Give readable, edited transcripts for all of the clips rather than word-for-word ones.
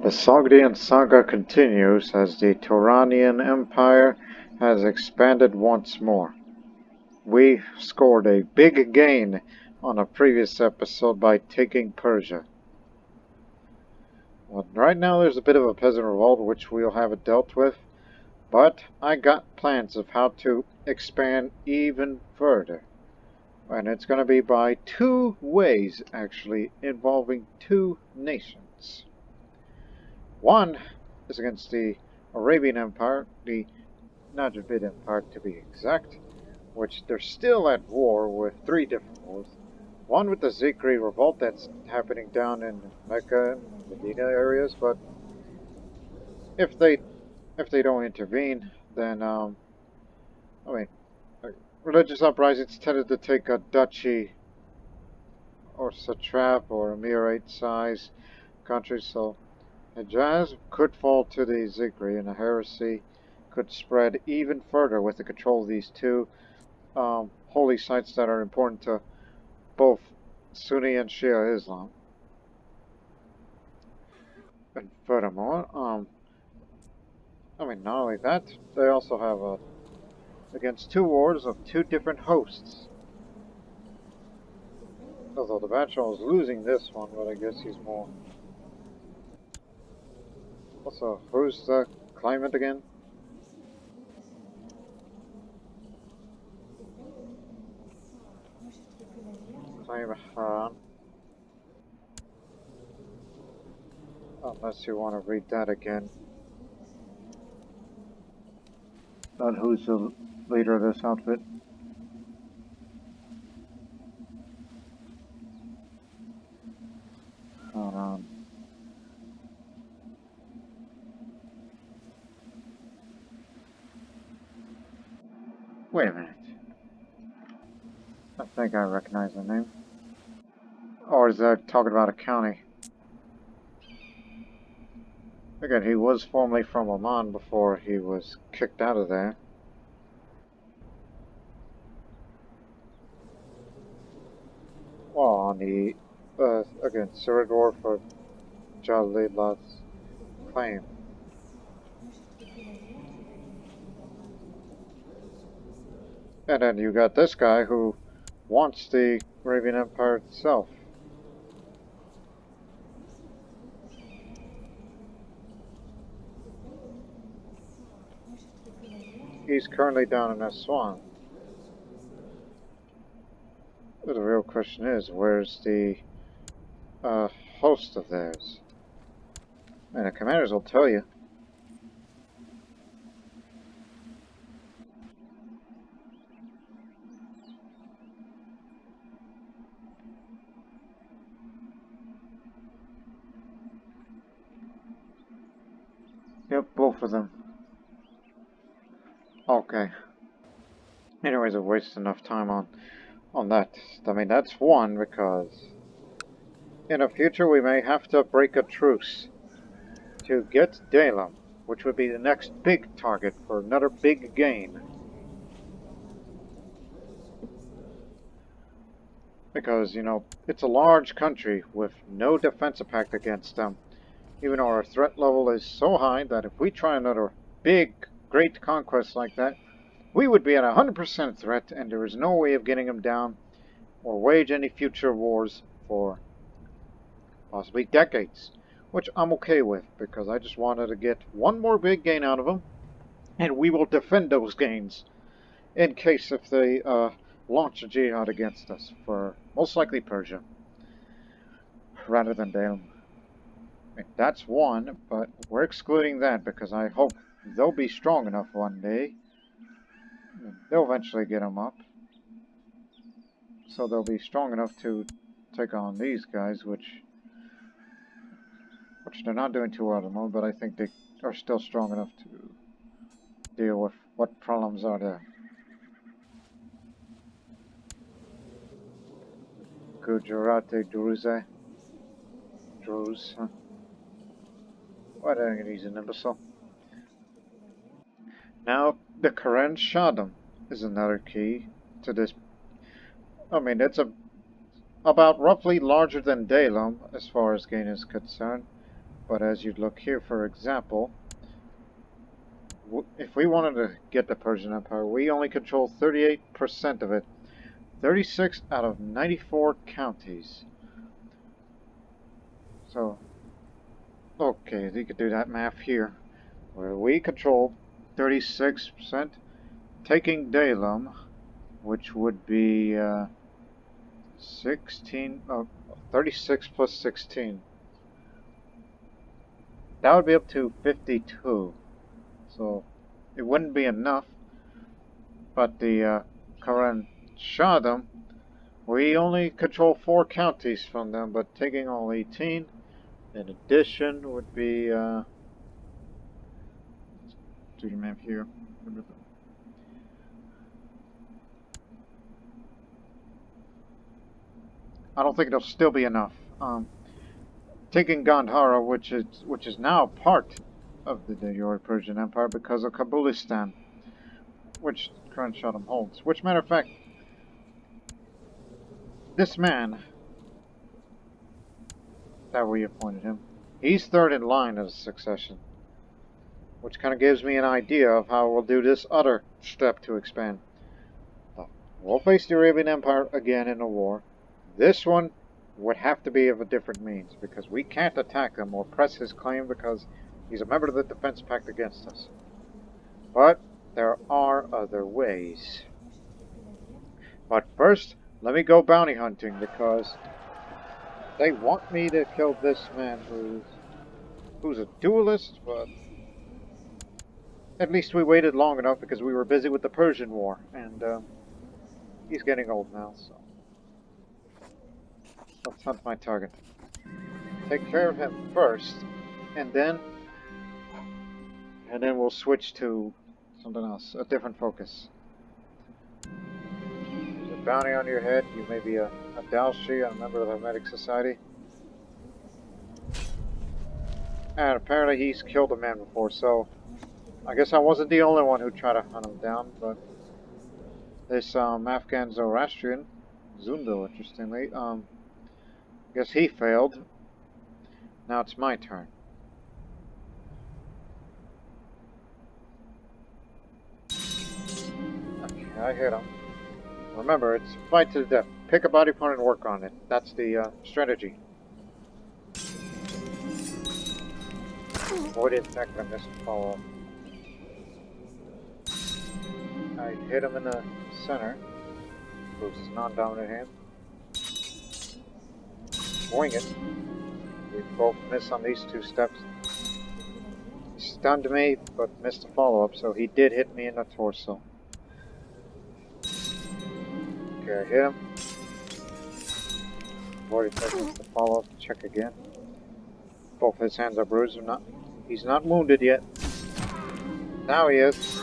The Sogdian Saga continues as the Turanian Empire has expanded once more. We scored a big gain on a previous episode by taking Persia. Well, right now there's a bit of a peasant revolt which we'll have it dealt with, but I got plans of how to expand even further. And it's going to be by two ways, actually, involving two nations. One is against the Arabian Empire, the Najd Empire to be exact, which they're still at war with three different wars. One with the Zikri revolt that's happening down in Mecca and Medina areas, but if they don't intervene, then religious uprisings tended to take a duchy or satrap or emirate size country, so Hijaz could fall to the Zikri, and the heresy could spread even further with the control of these two holy sites that are important to both Sunni and Shia Islam. And furthermore, not only that, they also have against two wars of two different hosts. Although the Bachelor is losing this one, but I guess he's more. Also, who's the claimant again? Claimant. Unless you want to read that again. But who's the leader of this outfit? Hold on. Wait a minute. I think I recognize the name. Or is that talking about a county? Again, he was formerly from Oman before he was kicked out of there. Well, on the, again, Surid War for Jalilat's claim. And then you got this guy who wants the Arabian Empire itself. He's currently down in Aswan. But the real question is, where's the host of theirs? And the commanders will tell you. Yep, both of them. Okay. Anyways, I've wasted enough time on that. I mean, that's one, because in the future we may have to break a truce to get Daylam, which would be the next big target for another big gain. Because, you know, it's a large country with no defensive pact against them. Even though our threat level is so high that if we try another big, great conquest like that, we would be at 100% threat, and there is no way of getting them down or wage any future wars for possibly decades. Which I'm okay with, because I just wanted to get one more big gain out of them, and we will defend those gains in case if they launch a jihad against us for most likely Persia rather than Daylam. That's one, but we're excluding that because I hope they'll be strong enough one day. They'll eventually get them up. So they'll be strong enough to take on these guys, which they're not doing too well at the moment, but I think they are still strong enough to deal with what problems are there. Gujarati Druze. Druze, huh? Why did I use an imbecile? Now, the Karen Shahdom is another key to this. I mean, it's about roughly larger than Daylam as far as gain is concerned. But as you look here, for example, if we wanted to get the Persian Empire, we only control 38% of it. 36 out of 94 counties. So, okay, you could do that math here. Where we control 36%, taking Daylam, which would be 36 plus 16. That would be up to 52. So it wouldn't be enough. But the Karen Shahdom, we only control 4 counties from them, but taking all 18 in addition would be do the map here. I don't think it'll still be enough. Taking Gandhara, which is now part of the Persian Empire because of Kabulistan, which Karen Shahdom holds. Which, matter of fact, this man that we appointed him, he's third in line of succession, which kind of gives me an idea of how we'll do this other step to expand. We'll face the Arabian Empire again in a war. This one would have to be of a different means, because we can't attack him or press his claim because he's a member of the defense pact against us. But there are other ways. But first, let me go bounty hunting, because they want me to kill this man who's a duelist, but at least we waited long enough because we were busy with the Persian War, and he's getting old now, so let's hunt my target. Take care of him first, and then we'll switch to something else, a different focus. There's a bounty on your head. You may be a Dalshi, a member of the Hermetic Society. And apparently he's killed a man before, so I guess I wasn't the only one who tried to hunt him down, but this Afghan Zoroastrian, Zundel, interestingly, I guess he failed. Now it's my turn. Okay, I hit him. Remember, it's a fight to the death. Pick a body part and work on it. That's the strategy. Avoided attack, I missed follow-up. I hit him in the center. Moves his non-dominant hand. Wing it. We both miss on these 2 steps. He stunned me, but missed a follow-up, so he did hit me in the torso. Okay, I hit him. Avoided the follow-up. Check again. Both his hands are bruised. He's not wounded yet. Now he is.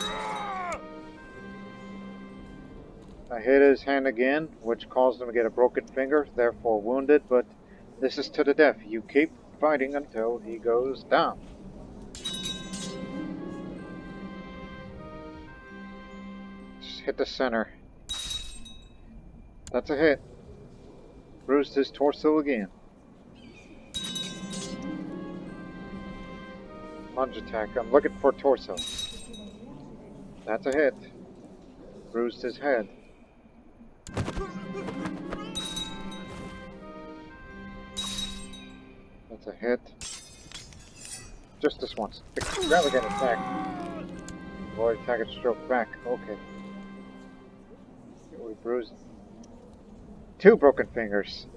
I hit his hand again, which caused him to get a broken finger, therefore wounded, but this is to the death. You keep fighting until he goes down. Just hit the center. That's a hit. Bruised his torso again. Lunge attack. I'm looking for torso. That's a hit. Bruised his head. That's a hit. Just this once. Extravagant attack. Avoid attack and stroke back. Okay. We bruised 2 broken fingers.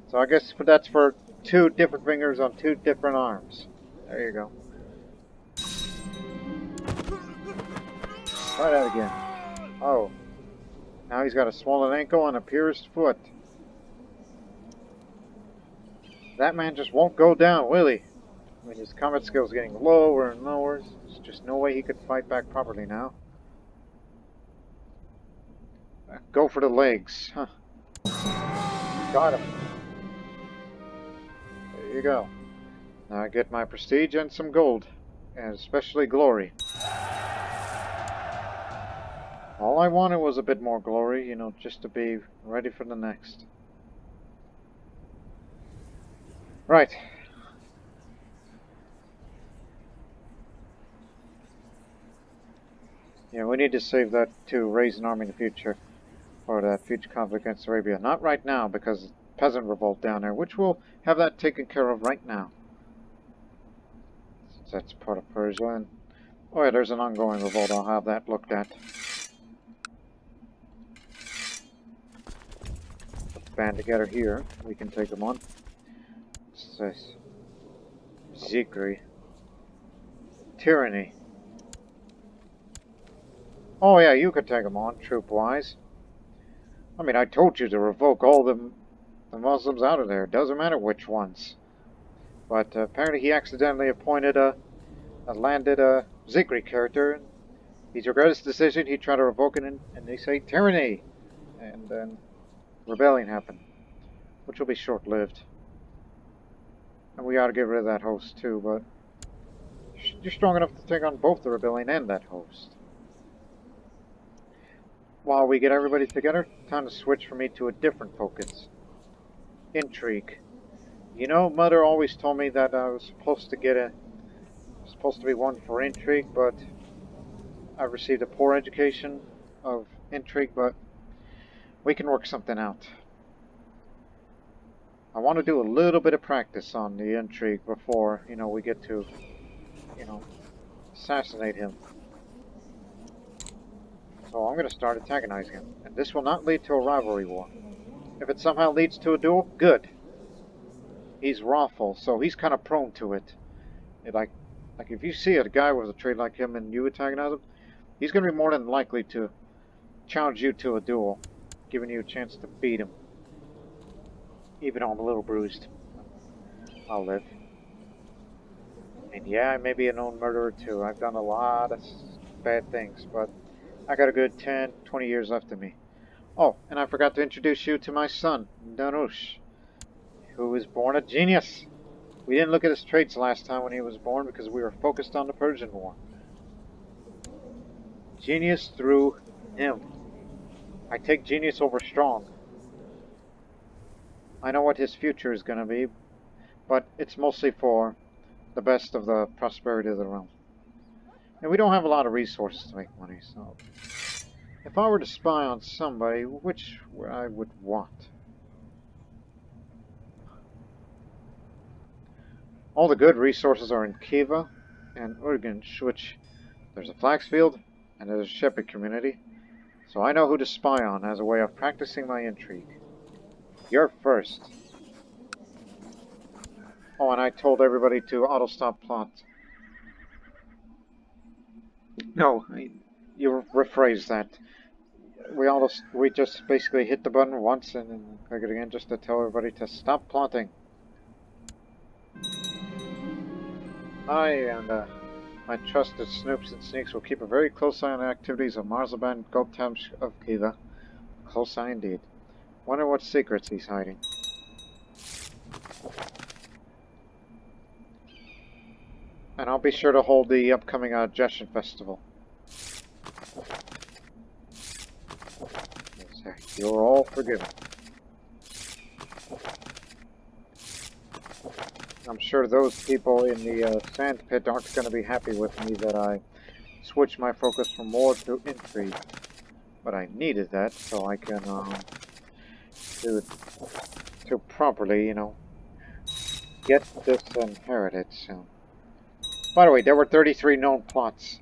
So I guess that's for 2 different fingers on 2 different arms. There you go. Try that again. Oh. Now he's got a swollen ankle and a pierced foot. That man just won't go down, will he? I mean, his combat skill's getting lower and lower. There's just no way he could fight back properly now. Go for the legs. Huh. Got him. There you go. Now I get my prestige and some gold. And especially glory. All I wanted was a bit more glory, you know, just to be ready for the next. Right. we need to save that to raise an army in the future for that future conflict against Arabia. Not right now, because peasant revolt down there, which we'll have that taken care of right now. Since that's part of Persia. And, oh yeah, there's an ongoing revolt. I'll have that looked at. Let's band together here. We can take them on. What's this? Zikri. Tyranny. Oh yeah, you could take them on, troop-wise. I mean, I told you to revoke all the Muslims out of there. Doesn't matter which ones. But apparently he accidentally appointed landed a Zikri character. He's regretted his decision. He tried to revoke it, and they say tyranny. And then rebellion happened, which will be short-lived. And we ought to get rid of that host too, but you're strong enough to take on both the rebellion and that host. While we get everybody together, time to switch for me to a different focus. Intrigue. You know, Mother always told me that I was supposed to be one for intrigue, but I received a poor education of intrigue, but we can work something out. I want to do a little bit of practice on the intrigue before, we get to, assassinate him. So I'm going to start antagonizing him. And this will not lead to a rivalry war. If it somehow leads to a duel, good. He's wrathful, so he's kind of prone to it. Like if you see a guy with a trait like him and you antagonize him, he's going to be more than likely to challenge you to a duel, giving you a chance to beat him. Even though I'm a little bruised. I'll live. And yeah, I may be a known murderer too. I've done a lot of bad things, but I got a good 10, 20 years left in me. Oh, and I forgot to introduce you to my son, Danush, who was born a genius. We didn't look at his traits last time when he was born because we were focused on the Persian War. Genius through him. I take genius over strong. I know what his future is going to be, but it's mostly for the best of the prosperity of the realm. And we don't have a lot of resources to make money, so if I were to spy on somebody, which I would want? All the good resources are in Khiva and Urgench, which there's a flax field and there's a shepherd community, so I know who to spy on as a way of practicing my intrigue. You're first. Oh, and I told everybody to auto-stop plot. No, you rephrase that. We just basically hit the button once and then click it again just to tell everybody to stop plotting. I and my trusted snoops and sneaks will keep a very close eye on the activities of Marzaban Gultamsh of Khiva. Close eye indeed. Wonder what secrets he's hiding. And I'll be sure to hold the upcoming Jeshan Festival. You're all forgiven. I'm sure those people in the sand pit aren't going to be happy with me that I switched my focus from war to intrigue. But I needed that so I can do it to properly, get this inherited soon. By the way, there were 33 known plots.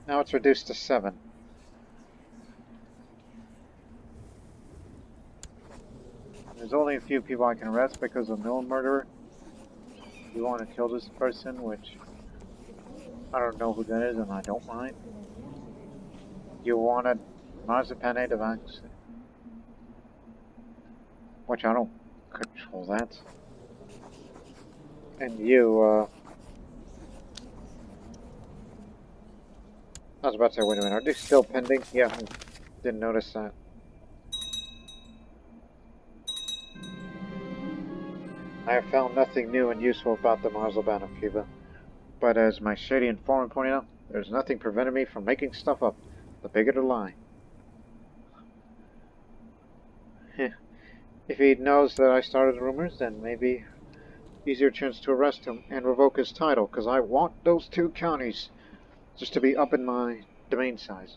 Now it's reduced to 7. There's only a few people I can arrest because of known murderer. You want to kill this person, which I don't know who that is and I don't mind. You wanted Mazepane de Vax, which I don't control that. And you, I was about to say, wait a minute, are they still pending? Yeah, didn't notice that. I have found nothing new and useful about the Marzaban of Khiva, but as my shady informant pointed out, there's nothing preventing me from making stuff up. The bigger the lie. If he knows that I started the rumors, then maybe easier chance to arrest him and revoke his title, because I want those 2 counties just to be up in my domain size.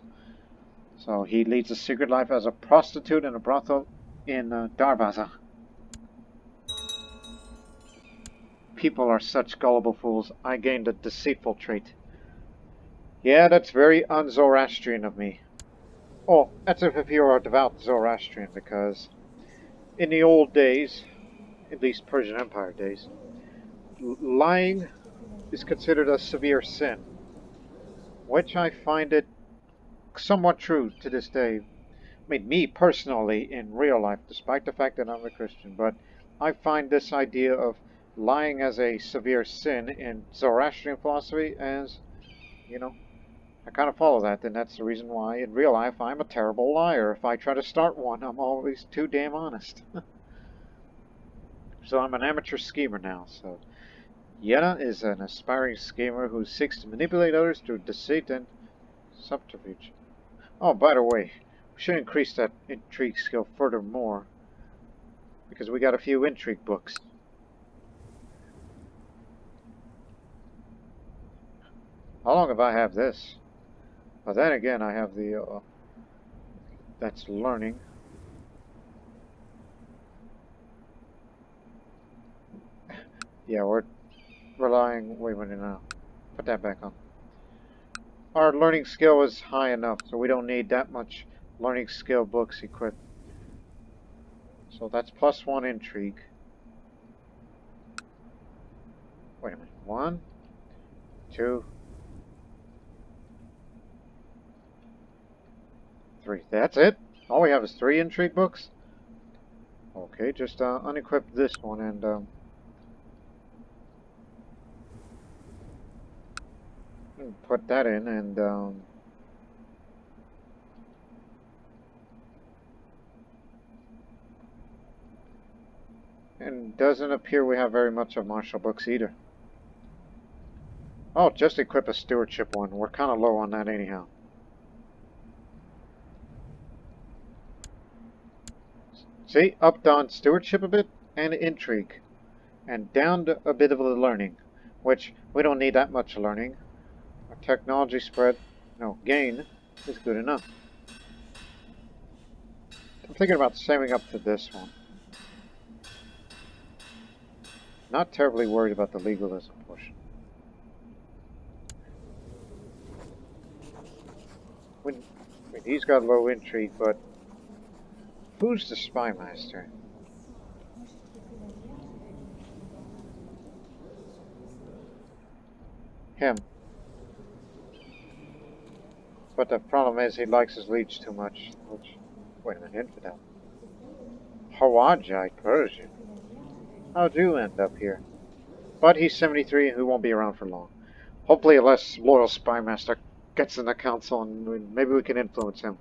So he leads a secret life as a prostitute in a brothel in Darvaza. People are such gullible fools. I gained a deceitful trait. Yeah, that's very un-Zoroastrian of me. Oh, that's if you're a devout Zoroastrian, because in the old days, at least Persian Empire days, lying is considered a severe sin, which I find it somewhat true to this day. I mean, me personally, in real life, despite the fact that I'm a Christian, but I find this idea of lying as a severe sin in Zoroastrian philosophy as, you know, I kind of follow that, and that's the reason why in real life I'm a terrible liar. If I try to start one, I'm always too damn honest. So I'm an amateur schemer now, so Yena is an aspiring schemer who seeks to manipulate others through deceit and subterfuge. Oh, by the way, we should increase that intrigue skill furthermore, because we got a few intrigue books. How long have I have this? But then again, I have the, that's learning. Yeah, we're relying, wait a minute now. Put that back on. Our learning skill is high enough, so we don't need that much learning skill books equipped. So that's +1 intrigue. Wait a minute. 1, 2, 3. That's it? All we have is 3 intrigue books? Okay, just unequip this one and put that in and doesn't appear we have very much of martial books either. Oh, just equip a stewardship one. We're kind of low on that anyhow. See, upped on stewardship a bit and intrigue. And down to a bit of the learning, which we don't need that much learning. Our technology spread, no, gain, is good enough. I'm thinking about saving up to this one. Not terribly worried about the legalism portion. He's got low intrigue, but who's the Spymaster? Him. But the problem is he likes his leech too much, which... Wait a minute, infidel. Hawajite Persian. How'd you end up here? But he's 73 and he won't be around for long. Hopefully a less loyal Spymaster gets in the council and maybe we can influence him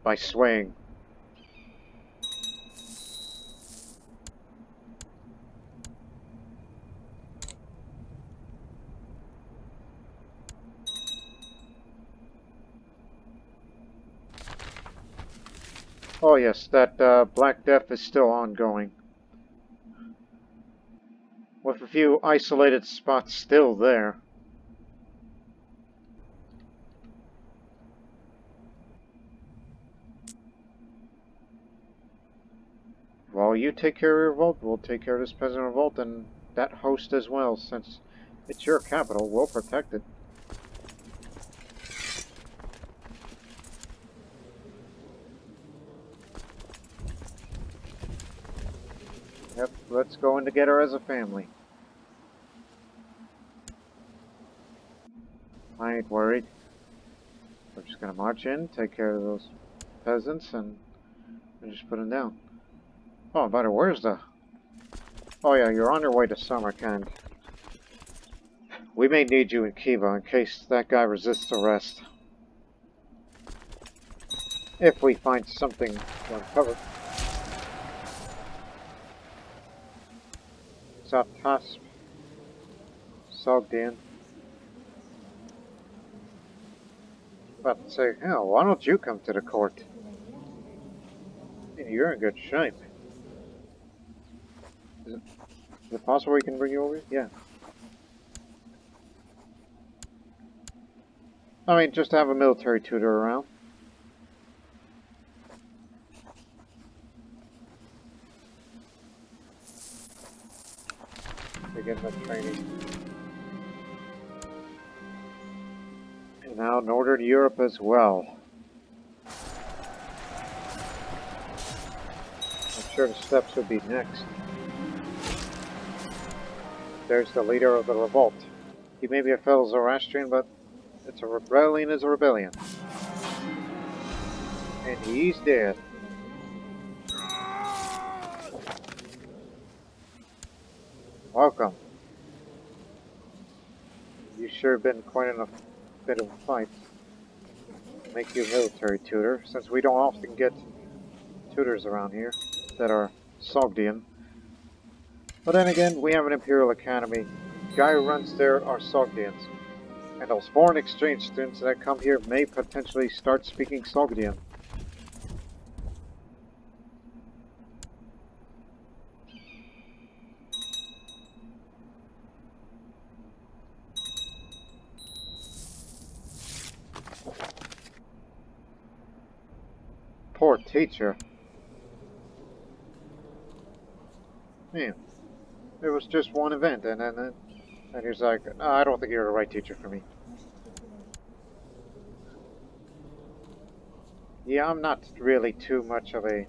by swaying. Oh yes, that Black Death is still ongoing. With a few isolated spots still there. While you take care of your revolt, we'll take care of this peasant revolt and that host as well, since it's your capital, we'll protect it. Yep, let's go in together as a family. I ain't worried. We're just gonna march in, take care of those peasants, and just put them down. Oh, by the way, where's the... Oh yeah, you're on your way to Samarkand. We may need you in Khiva in case that guy resists arrest. If we find something to uncover. Saptasp. Sogdian. About to say, hell, why don't you come to the court? You're in good shape. Is it possible we can bring you over? Yeah. I mean, just to have a military tutor around. Begin the training. And now Northern Europe as well. I'm sure the steppes would be next. There's the leader of the revolt. He may be a fellow Zoroastrian, but it's a rebellion is a rebellion. And he's dead. Welcome. You sure been quite in a bit of a fight. Make you a military tutor, since we don't often get tutors around here that are Sogdian. But then again, we have an Imperial Academy. The guy who runs there are Sogdians. And those foreign exchange students that come here may potentially start speaking Sogdian. Poor teacher. Man, it was just one event, and he's like, no, I don't think you're the right teacher for me. Yeah, I'm not really too much of a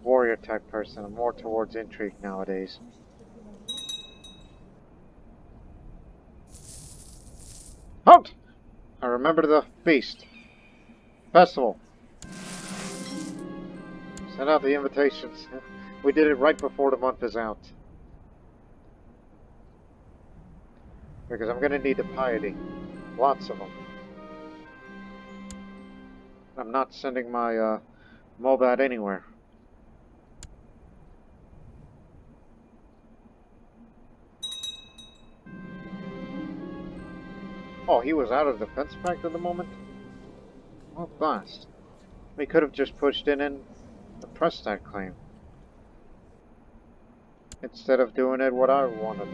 warrior type person. I'm more towards intrigue nowadays. Halt! I remember the feast. Festival. Send out the invitations. We did it right before the month is out. Because I'm going to need the piety. Lots of them. I'm not sending my Mobat anywhere. Oh, he was out of defense pact at the moment? Well, blast. We could have just pushed in and pressed that claim. Instead of doing it what I wanted.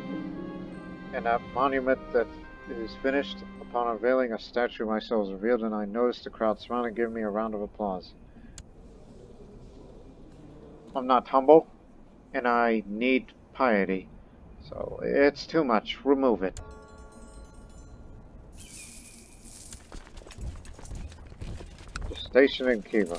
And that monument that is finished, upon unveiling a statue of myself is revealed, and I noticed the crowd surrounding giving me a round of applause. I'm not humble, and I need piety. So, it's too much. Remove it. Just station in Kiva.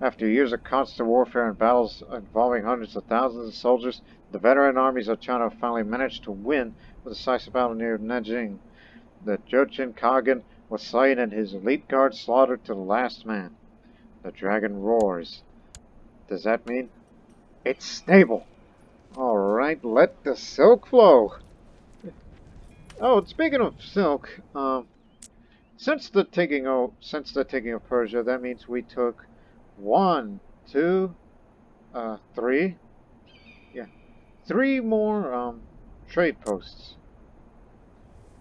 After years of constant warfare and battles involving hundreds of thousands of soldiers, the veteran armies of China finally managed to win the decisive battle near Nanjing. The Jochin Kagan was slain and his elite guard slaughtered to the last man. The dragon roars. Does that mean it's stable? Alright, let the silk flow. Oh, speaking of silk, since the taking of Persia, that means we took 1, 2, 3. Yeah. 3 more trade posts.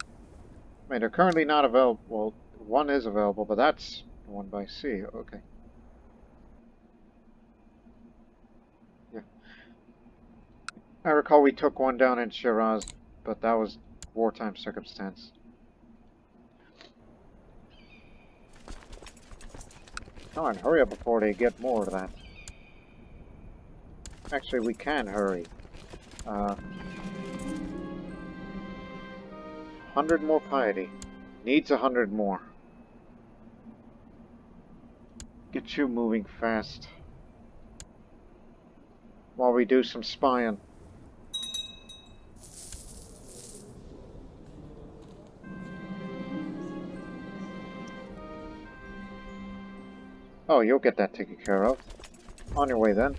I mean, they're currently not available. Well, 1 is available, but that's one by sea. Okay. Yeah. I recall we took 1 down in Shiraz, but that was wartime circumstance. Come on, hurry up before they get more of that. Actually, we can hurry. 100 more piety. Needs 100 more. Get you moving fast. While we do some spying. Oh, you'll get that taken care of. On your way then.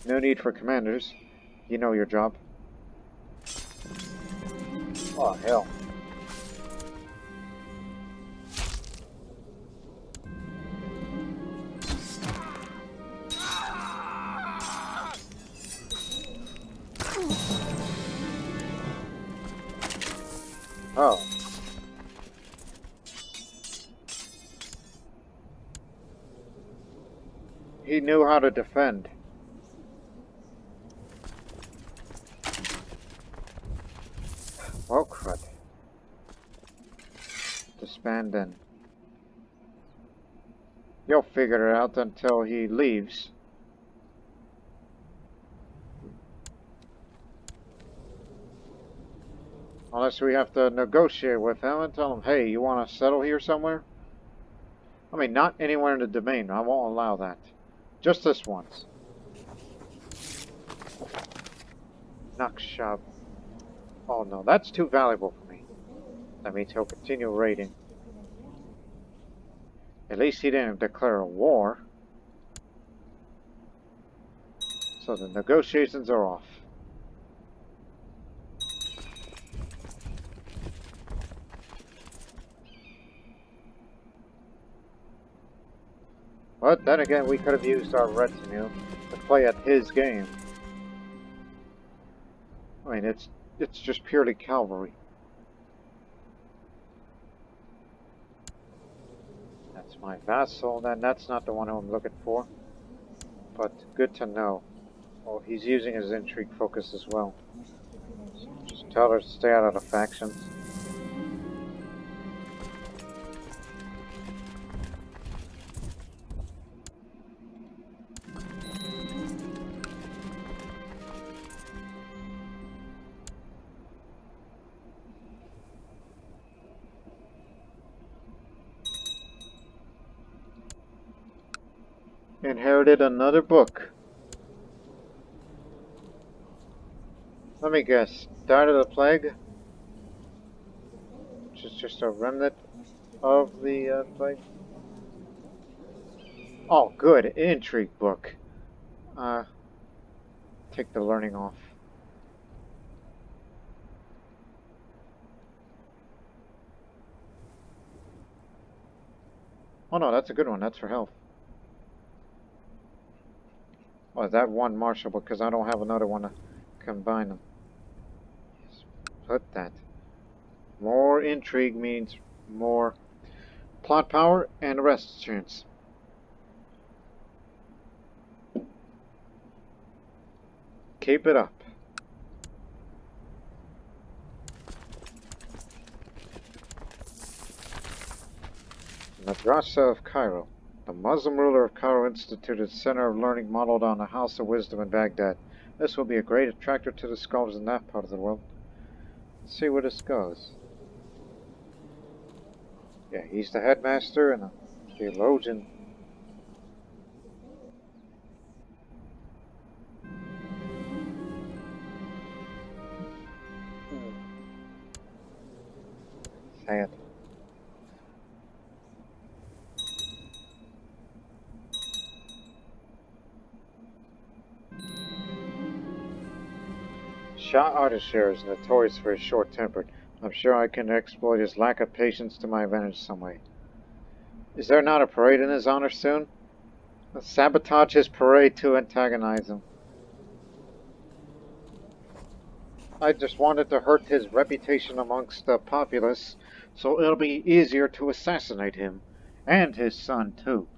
No need for commanders. You know your job. Oh, hell. Oh. He knew how to defend. Well, crud. expand in. You'll figure it out until he leaves. Unless we have to negotiate with him and tell him, hey, you want to settle here somewhere? I mean, not anywhere in the domain. I won't allow that. Just this once. Nakshab. Oh no, that's too valuable for me. That means he'll continue raiding. At least he didn't declare a war. So the negotiations are off. But then again, we could have used our retinue to play at his game. I mean, it's just purely cavalry. That's my vassal, then that's not the one who I'm looking for. But good to know. Oh, he's using his intrigue focus as well. So just tell her to stay out of the factions. Inherited another book. Let me guess. Died of the plague? Which is just a remnant of the plague? Oh, good. Intrigue book. Take the learning off. Oh no, that's a good one. That's for health. Oh, that one martial because I don't have another one to combine them. Yes, put that. More intrigue means more plot power and arrest chance. Keep it up. Madrasa of Cairo. The Muslim ruler of Cairo instituted a center of learning modeled on the House of Wisdom in Baghdad. This will be a great attractor to the scholars in that part of the world. Let's see where this goes. Yeah, he's the headmaster and a theologian. Sad. Shah Ardashir is notorious for his short-tempered. I'm sure I can exploit his lack of patience to my advantage some way. Is there not a parade in his honor soon? Let's sabotage his parade to antagonize him. I just wanted to hurt his reputation amongst the populace, so it'll be easier to assassinate him. And his son, too.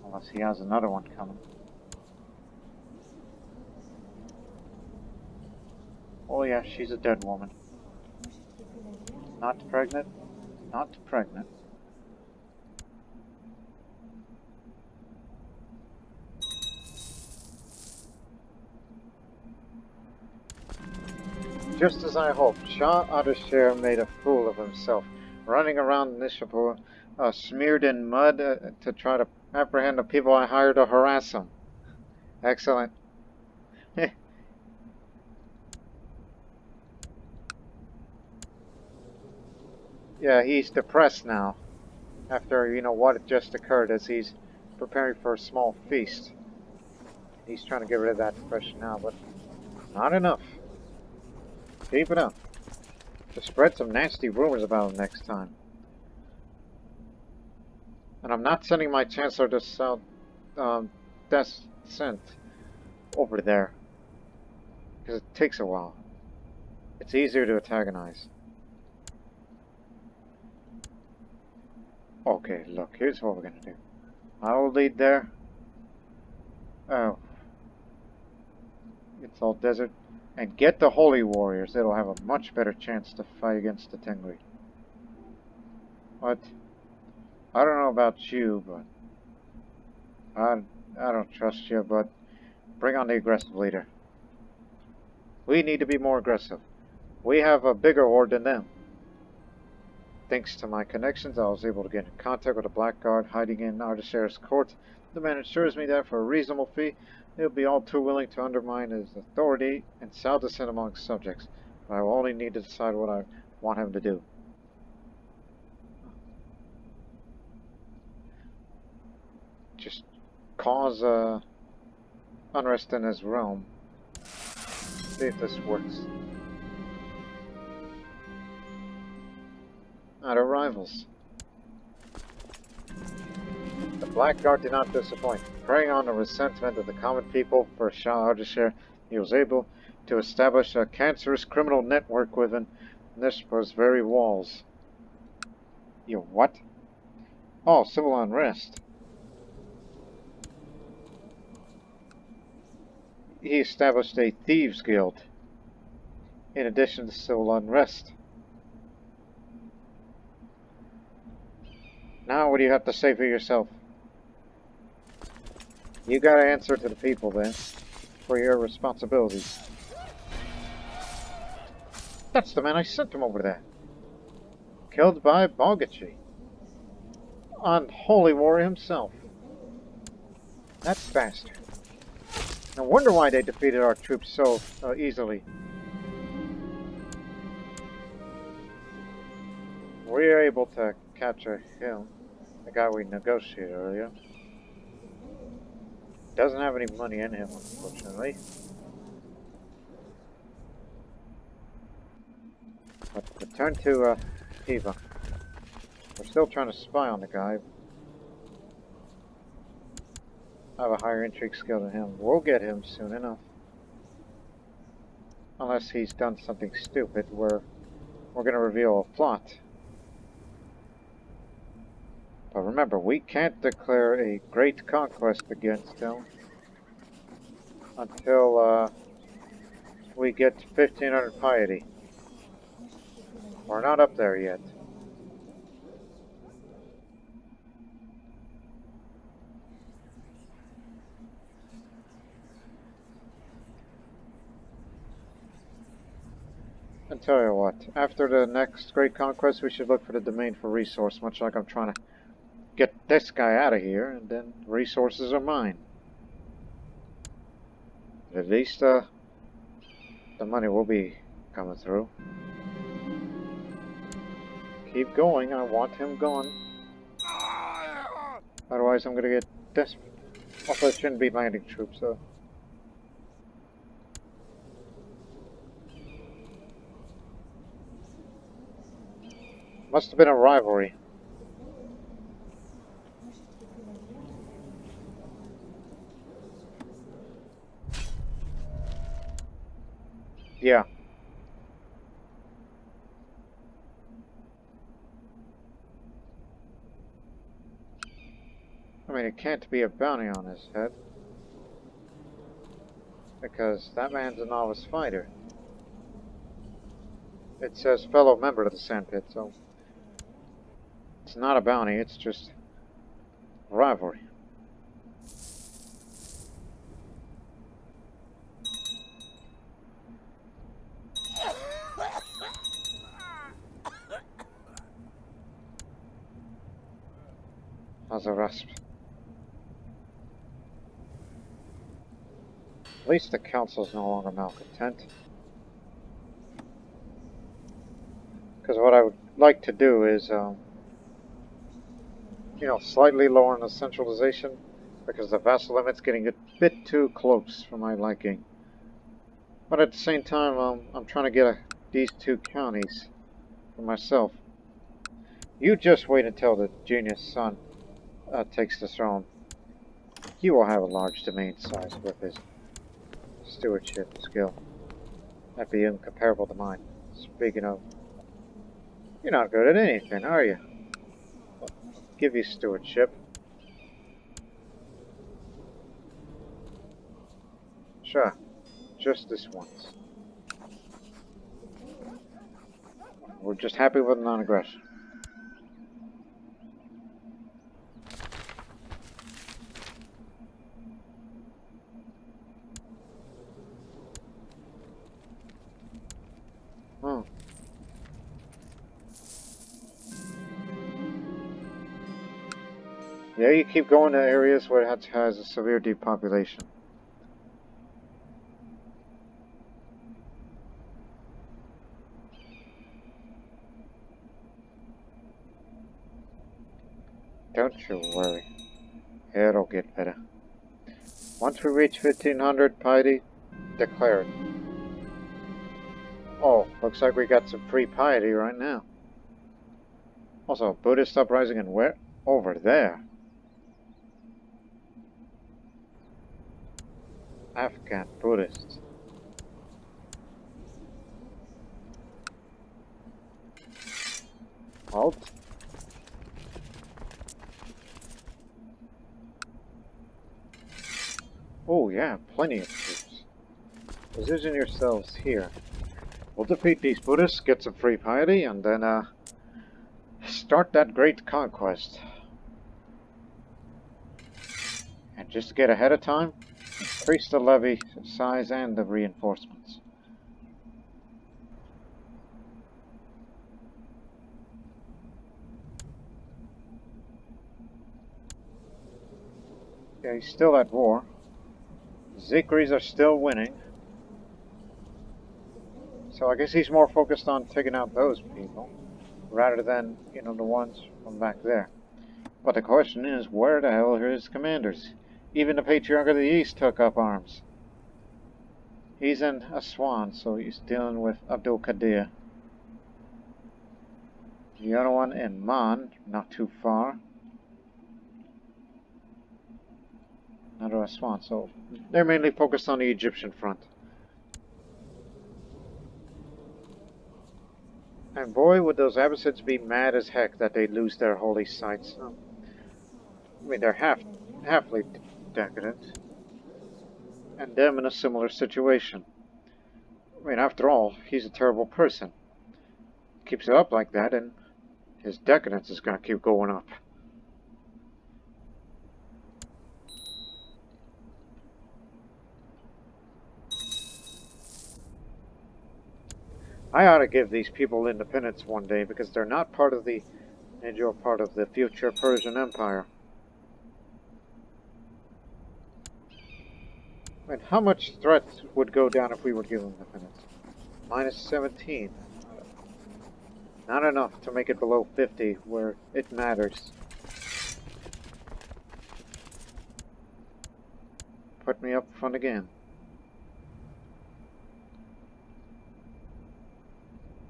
Unless he has another one coming. Oh yeah, she's a dead woman. Not pregnant. Not pregnant. Just as I hoped, Shah Ardashir made a fool of himself, running around Nishapur, smeared in mud to try to apprehend the people I hired to harass him. Excellent. Yeah, he's depressed now. After, what just occurred as he's preparing for a small feast. He's trying to get rid of that depression now, but not enough. Keep it up. To spread some nasty rumors about him next time. And I'm not sending my Chancellor to South Descent over there. Because it takes a while. It's easier to antagonize. Okay, look, here's what we're gonna do. I will lead there. Oh. It's all desert. And get the holy warriors. It'll have a much better chance to fight against the Tengri. What? I don't know about you, but I don't trust you, but bring on the aggressive leader. We need to be more aggressive. We have a bigger horde than them. Thanks to my connections, I was able to get in contact with a blackguard hiding in Ardasher's court. The man assures me that for a reasonable fee, they will be all too willing to undermine his authority and sow dissent among subjects. But I will only need to decide what I want him to do. Just cause unrest in his realm. See if this works. Not our rivals. The Blackguard did not disappoint. Preying on the resentment of the common people for Shah Ardashir, he was able to establish a cancerous criminal network within Nishpa's very walls. You what? Oh, civil unrest. He established a thieves' guild, in addition to civil unrest. Now what do you have to say for yourself? You gotta answer to the people then, for your responsibilities. That's the man I sent him over there. Killed by Bogachi. Unholy warrior himself. That bastard. No wonder why they defeated our troops so easily. We were able to capture him, the guy we negotiated earlier. Doesn't have any money in him, unfortunately. But return to Eva. We're still trying to spy on the guy. I have a higher intrigue skill than him. We'll get him soon enough. Unless he's done something stupid where we're going to reveal a plot. But remember, we can't declare a Great Conquest against him until we get 1500 piety. We're not up there yet. I'll tell you what, after the next Great Conquest, we should look for the domain for resource, much like I'm trying to get this guy out of here, and then resources are mine. At least, the money will be coming through. Keep going, I want him gone. Otherwise I'm gonna get desperate. Also, it shouldn't be landing troops, though. Must have been a rivalry. Yeah. I mean, it can't be a bounty on his head. Because that man's a novice fighter. It says fellow member of the Sandpit, so... It's not a bounty, it's just... rivalry. As a rasp. At least the council's no longer malcontent. Because what I would like to do is, you know, slightly lower the centralization, because the vassal limit's getting a bit too close for my liking. But at the same time, I'm trying to get these two counties for myself. You just wait until the genius son takes the throne. He will have a large domain size with his stewardship skill. That'd be incomparable to mine. Speaking of, you're not good at anything, are you? I'll give you stewardship. Sure, just this once. We're just happy with non-aggression. Yeah, you keep going to areas where it has a severe depopulation. Don't you worry. It'll get better. Once we reach 1500 piety, declare it. Oh, looks like we got some free piety right now. Also, Buddhist uprising and where? Over there. Afghan Buddhists. Halt. Oh yeah, plenty of troops. Position yourselves here. We'll defeat these Buddhists, get some free piety, and then, start that Great Conquest. And just to get ahead of time, increase the levy size and the reinforcements. Yeah, he's still at war. Zikris are still winning. So I guess he's more focused on taking out those people, rather than, you know, the ones from back there. But the question is, where the hell are his commanders? Even the Patriarch of the East took up arms. He's in Aswan, so he's dealing with Abdul Qadir. The other one in Man, not too far. Another Aswan, so they're mainly focused on the Egyptian front. And boy, would those Abbasids be mad as heck that they lose their holy sites. I mean, they're halfly decadent. And them in a similar situation. I mean, after all, he's a terrible person. Keeps it up like that, and his decadence is going to keep going up. I ought to give these people independence one day, because they're not part of the part of the future Persian Empire. I mean, how much threat would go down if we would give them independence? Minus 17. Not enough to make it below 50, where it matters. Put me up front again.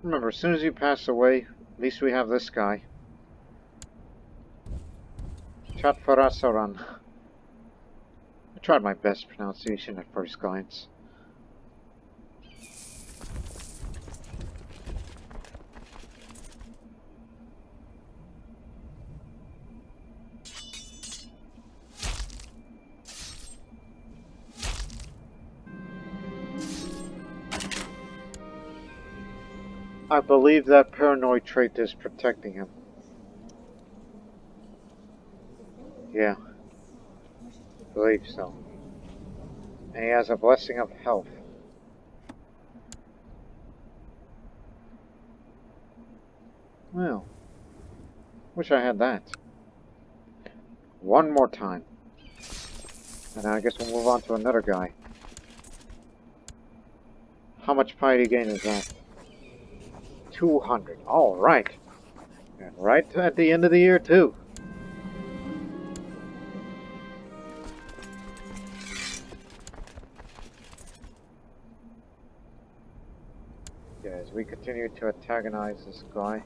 Remember, as soon as you pass away, at least we have this guy. Chatfarasaran. I tried my best pronunciation at first glance. I believe that paranoid trait is protecting him. Yeah, I believe so. And he has a blessing of health. Well, wish I had that. One more time. And I guess we'll move on to another guy. How much piety gain is that? 200. Alright. And right at the end of the year, too. Yeah, as we continue to antagonize this guy.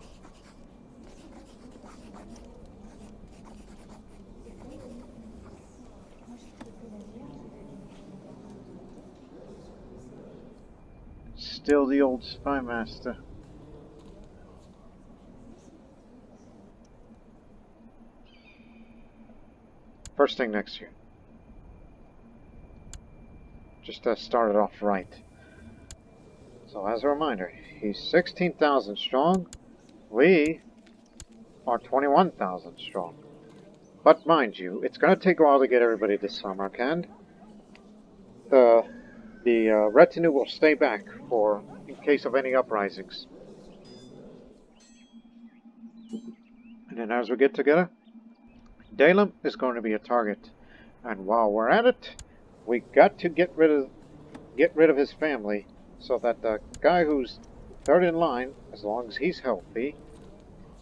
Still the old Spymaster. First thing next year. Just to start it off right. So as a reminder, he's 16,000 strong. We are 21,000 strong. But mind you, it's going to take a while to get everybody to Samarkand. The retinue will stay back in case of any uprisings. And then as we get together, Daylam is going to be a target, and while we're at it, we got to get rid of his family, so that the guy who's third in line, as long as he's healthy,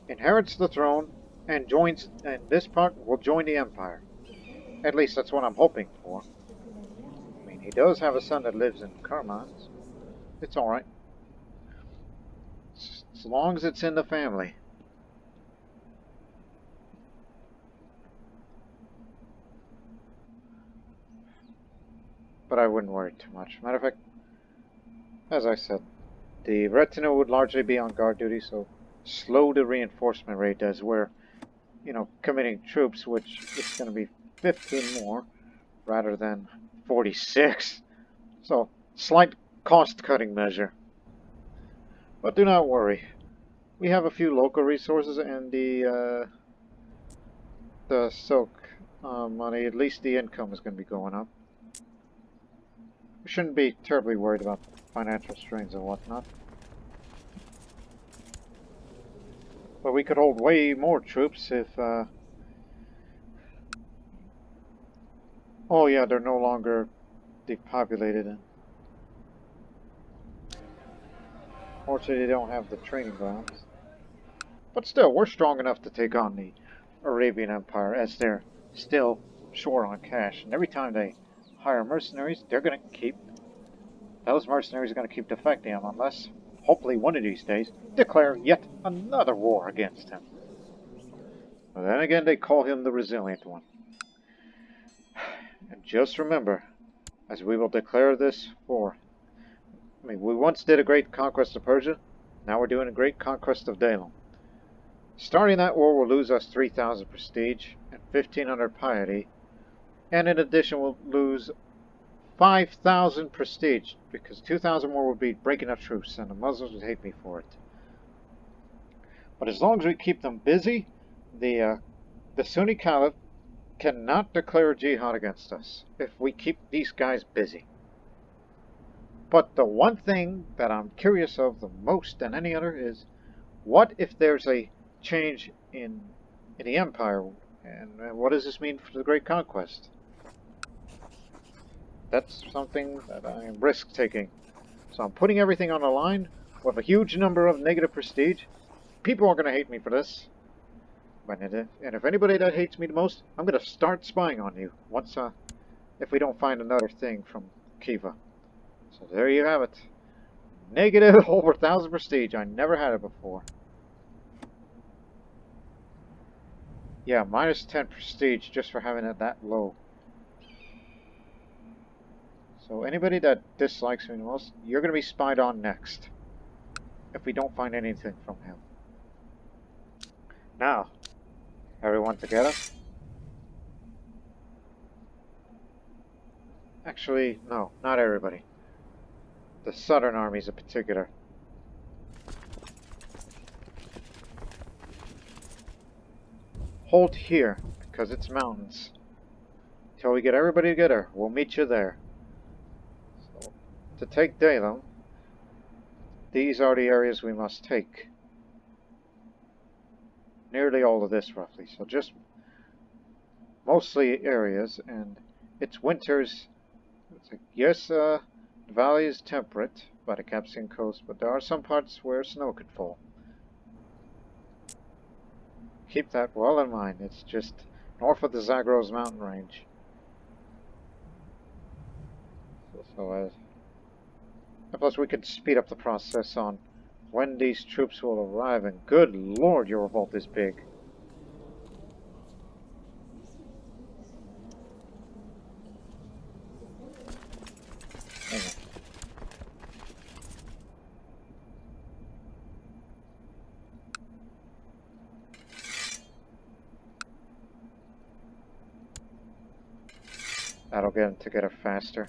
inherits the throne and joins. And this part will join the empire. At least that's what I'm hoping for. I mean, he does have a son that lives in Kerman. It's all right, as long as it's in the family. But I wouldn't worry too much. Matter of fact, as I said, the retinue would largely be on guard duty, so slow the reinforcement rate as we're, committing troops, which is going to be 15 more rather than 46. So, slight cost-cutting measure. But do not worry. We have a few local resources and the silk money. At least the income is going to be going up. We shouldn't be terribly worried about financial strains and whatnot. But we could hold way more troops if... Oh yeah, they're no longer depopulated. Fortunately, they don't have the training grounds. But still, we're strong enough to take on the Arabian Empire, as they're still short on cash. And every time they hire mercenaries, they're going to keep... Those mercenaries are going to keep defecting him unless, hopefully one of these days, declare yet another war against him. But then again, they call him the resilient one. And just remember, as we will declare this war, I mean, we once did a great conquest of Persia, now we're doing a great conquest of Daylam. Starting that war will lose us 3,000 prestige and 1,500 piety, and in addition we'll lose 5,000 prestige, because 2,000 more would be breaking a truce, and the Muslims would hate me for it. But as long as we keep them busy, the Sunni Caliph cannot declare jihad against us if we keep these guys busy. But the one thing that I'm curious of the most than any other is, what if there's a change in the empire, and what does this mean for the Great Conquest? That's something that I am risk-taking. So I'm putting everything on the line with a huge number of negative prestige. People are going to hate me for this. And if anybody that hates me the most, I'm going to start spying on you once, if we don't find another thing from Kiva. So there you have it. Negative over 1,000 prestige. I never had it before. Yeah, minus 10 prestige just for having it that low. So anybody that dislikes me the most, you're going to be spied on next. If we don't find anything from him. Now, everyone together? Actually, no, not everybody. The southern armies in particular. Hold here, because it's mountains. Till we get everybody together, we'll meet you there. So, to take Daylam, these are the areas we must take. Nearly all of this, roughly. So just mostly areas, and it's winters. Yes, the valley is temperate by the Caspian coast, but there are some parts where snow could fall. Keep that well in mind. It's just north of the Zagros mountain range. And plus we could speed up the process on when these troops will arrive, and good lord, your revolt is big. That'll get them together faster.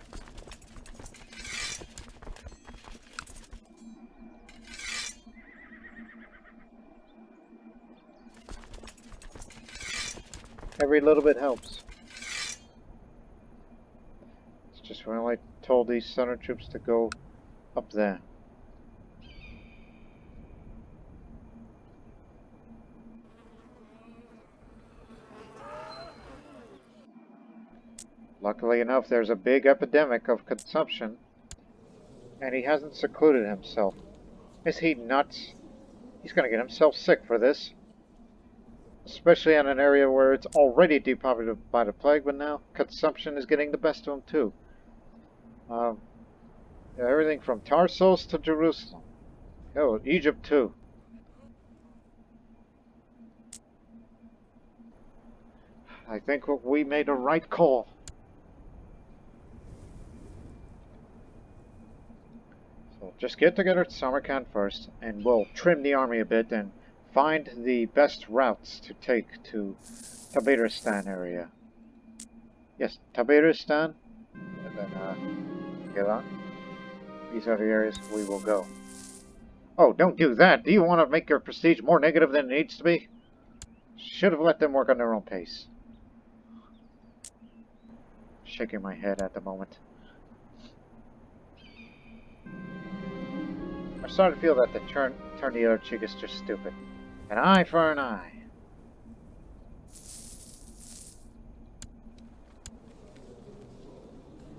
Every little bit helps. It's just when I told these center troops to go up there. Luckily enough, there's a big epidemic of consumption, and he hasn't secluded himself. Is he nuts? He's gonna get himself sick for this. Especially in an area where it's already depopulated by the plague, but now consumption is getting the best of him too. Everything from Tarsus to Jerusalem. Oh, Egypt too. I think we made a right call. So just get together at Samarkand first, and we'll trim the army a bit and find the best routes to take to Tabaristan area. Yes, Tabaristan, and then get on. These are the areas we will go. Oh, don't do that! Do you want to make your prestige more negative than it needs to be? Should have let them work on their own pace. Shaking my head at the moment. I'm starting to feel that the turn the other cheek is just stupid. An eye for an eye.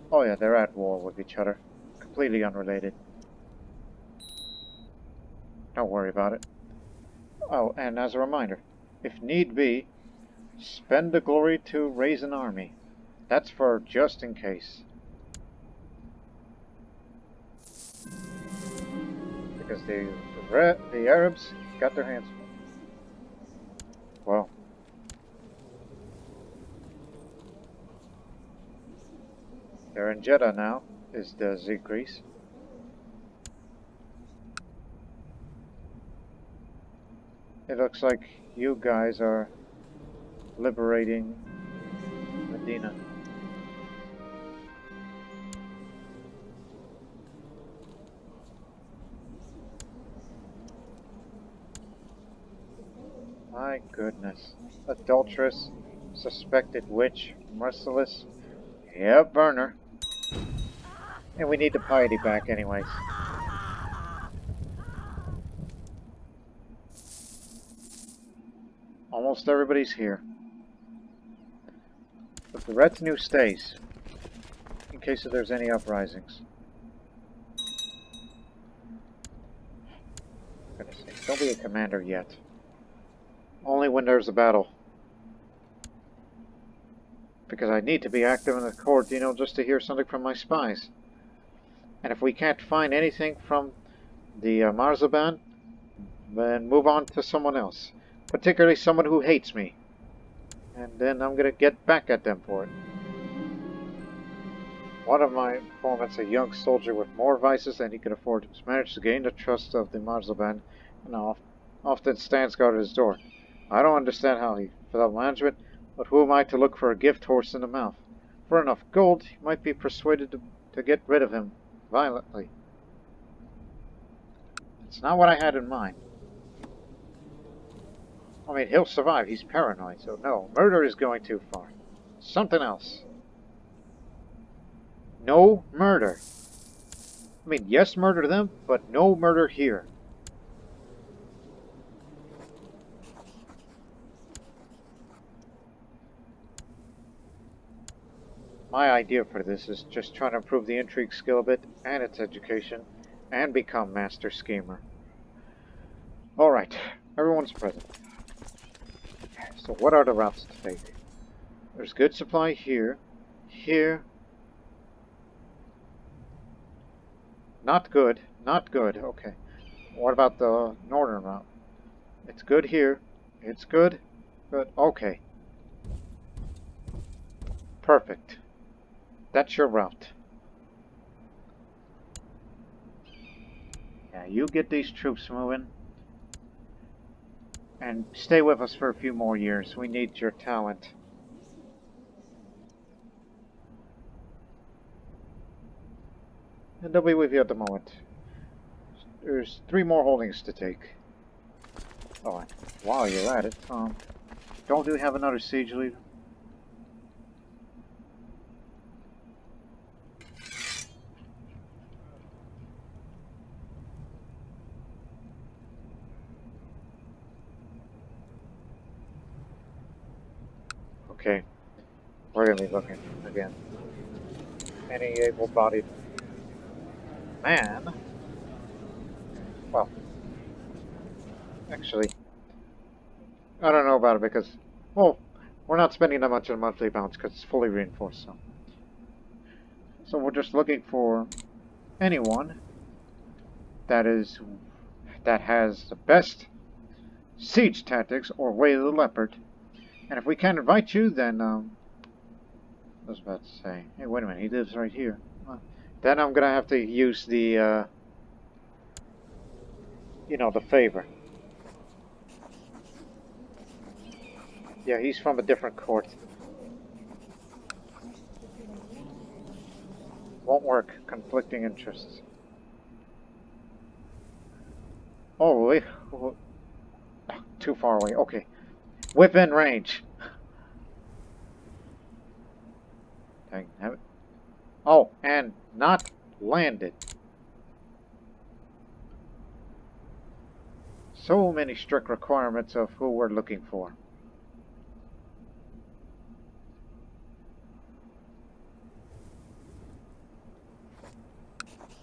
Oh yeah, they're at war with each other. Completely unrelated. Don't worry about it. Oh, and as a reminder, if need be, spend the glory to raise an army. That's for just in case. Because the Arabs got their hands full. Well. They're in Jeddah now, is the Zigris. It looks like you guys are liberating Medina. My goodness. Adulteress, suspected witch, merciless. Yep, burner. And we need the piety back anyways. Almost everybody's here. But the retinue stays, in case if there's any uprisings. For goodness sake, don't be a commander yet. Only when there's a battle. Because I need to be active in the court, just to hear something from my spies. And if we can't find anything from the Marzaban, then move on to someone else. Particularly someone who hates me. And then I'm gonna get back at them for it. One of my informants, a young soldier with more vices than he could afford, has managed to gain the trust of the Marzaban and often stands guard at his door. I don't understand how he without management, but who am I to look for a gift horse in the mouth? For enough gold, he might be persuaded to get rid of him violently. It's not what I had in mind. I mean, he'll survive. He's paranoid, so no. Murder is going too far. Something else. No murder. I mean, yes, murder them, but no murder here. My idea for this is just trying to improve the intrigue skill a bit, and its education, and become master schemer. Alright, everyone's present. So what are the routes to take? There's good supply here. Here. Not good. Not good. Okay. What about the northern route? It's good here. It's good. Good. Okay. Perfect. That's your route. Yeah, you get these troops moving. And stay with us for a few more years. We need your talent. And they'll be with you at the moment. There's 3 more holdings to take. Oh, while you're at it, don't we have another siege leader? Okay. We're gonna be looking again. Any able-bodied man. Well, actually, I don't know about it because, well, we're not spending that much on monthly bounce because it's fully reinforced. So we're just looking for anyone that has the best siege tactics or way of the leopard. And if we can't invite you, then I was about to say, hey, wait a minute, he lives right here. Then I'm gonna have to use the the favor. Yeah, he's from a different court. Won't work. Conflicting interests. Oh, wait. Too far away. Okay. Within range. Dang, have it. Oh, and not landed. So many strict requirements of who we're looking for.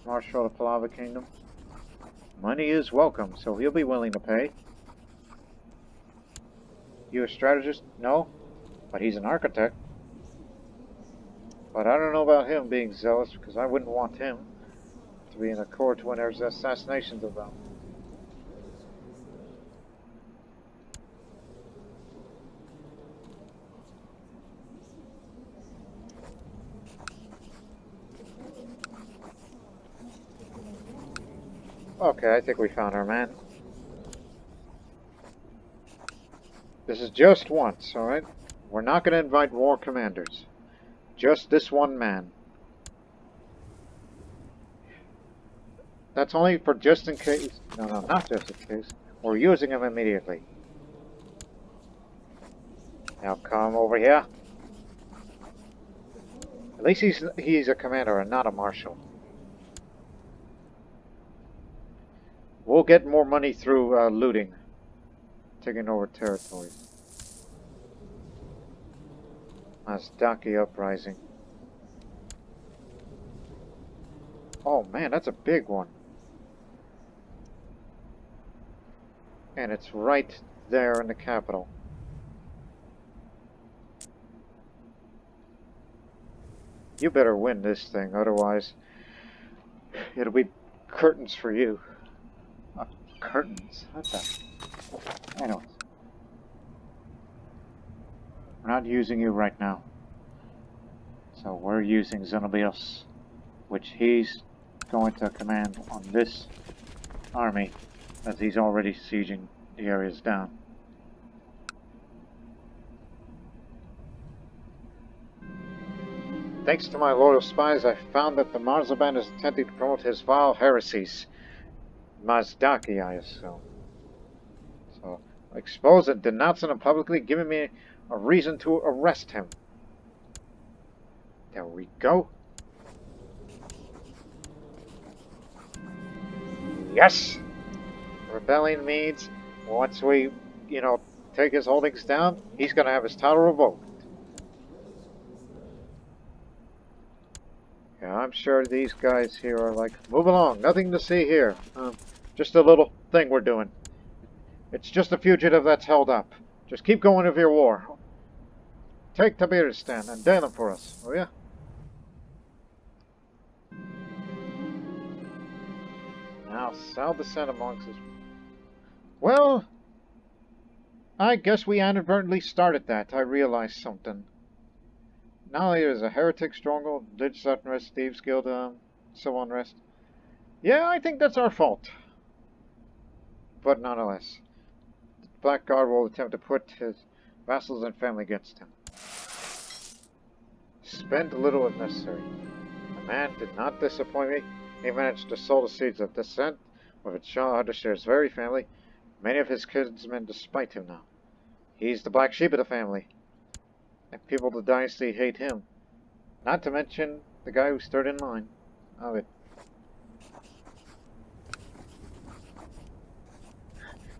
Marshal of Palava Kingdom. Money is welcome, so he'll be willing to pay. You a strategist? No, but he's an architect. But I don't know about him being zealous, because I wouldn't want him to be in a court when there's assassinations about. Okay, I think we found our man. This is just once, alright? We're not going to invite war commanders. Just this one man. That's only for just in case. No, not just in case. We're using him immediately. Now come over here. At least he's a commander and not a marshal. We'll get more money through looting. Taking over territories. Mazdaki uprising. Oh man, that's a big one. And it's right there in the capital. You better win this thing, otherwise it'll be curtains for you. Curtains? What the? Anyways. We're not using you right now. So we're using Xenobios, which he's going to command on this army, as he's already sieging the areas down. Thanks to my loyal spies, I found that the Marzaban is attempting to promote his vile heresies. Mazdaki, I assume. So, expose and denounce him publicly, giving me a reason to arrest him. There we go. Yes! Rebellion means once we, take his holdings down, he's going to have his title revoked. Yeah, I'm sure these guys here are like, move along, nothing to see here. Just a little thing we're doing. It's just a fugitive that's held up. Just keep going with your war. Take Tabiristan and Daylam for us, will ya? Now, Sal descend amongst us. Well, I guess we inadvertently started that. I realized something. Now there's a heretic stronghold, religious unrest, thieves guild, civil unrest. Yeah, I think that's our fault. But nonetheless, the Blackguard will attempt to put his vassals and family against him. Spend little if necessary. The man did not disappoint me. He managed to sow the seeds of dissent with its Shah Ardashir's very family, many of his kinsmen despite him now. He's the black sheep of the family. And people of the dynasty hate him. Not to mention the guy who stood in line of it.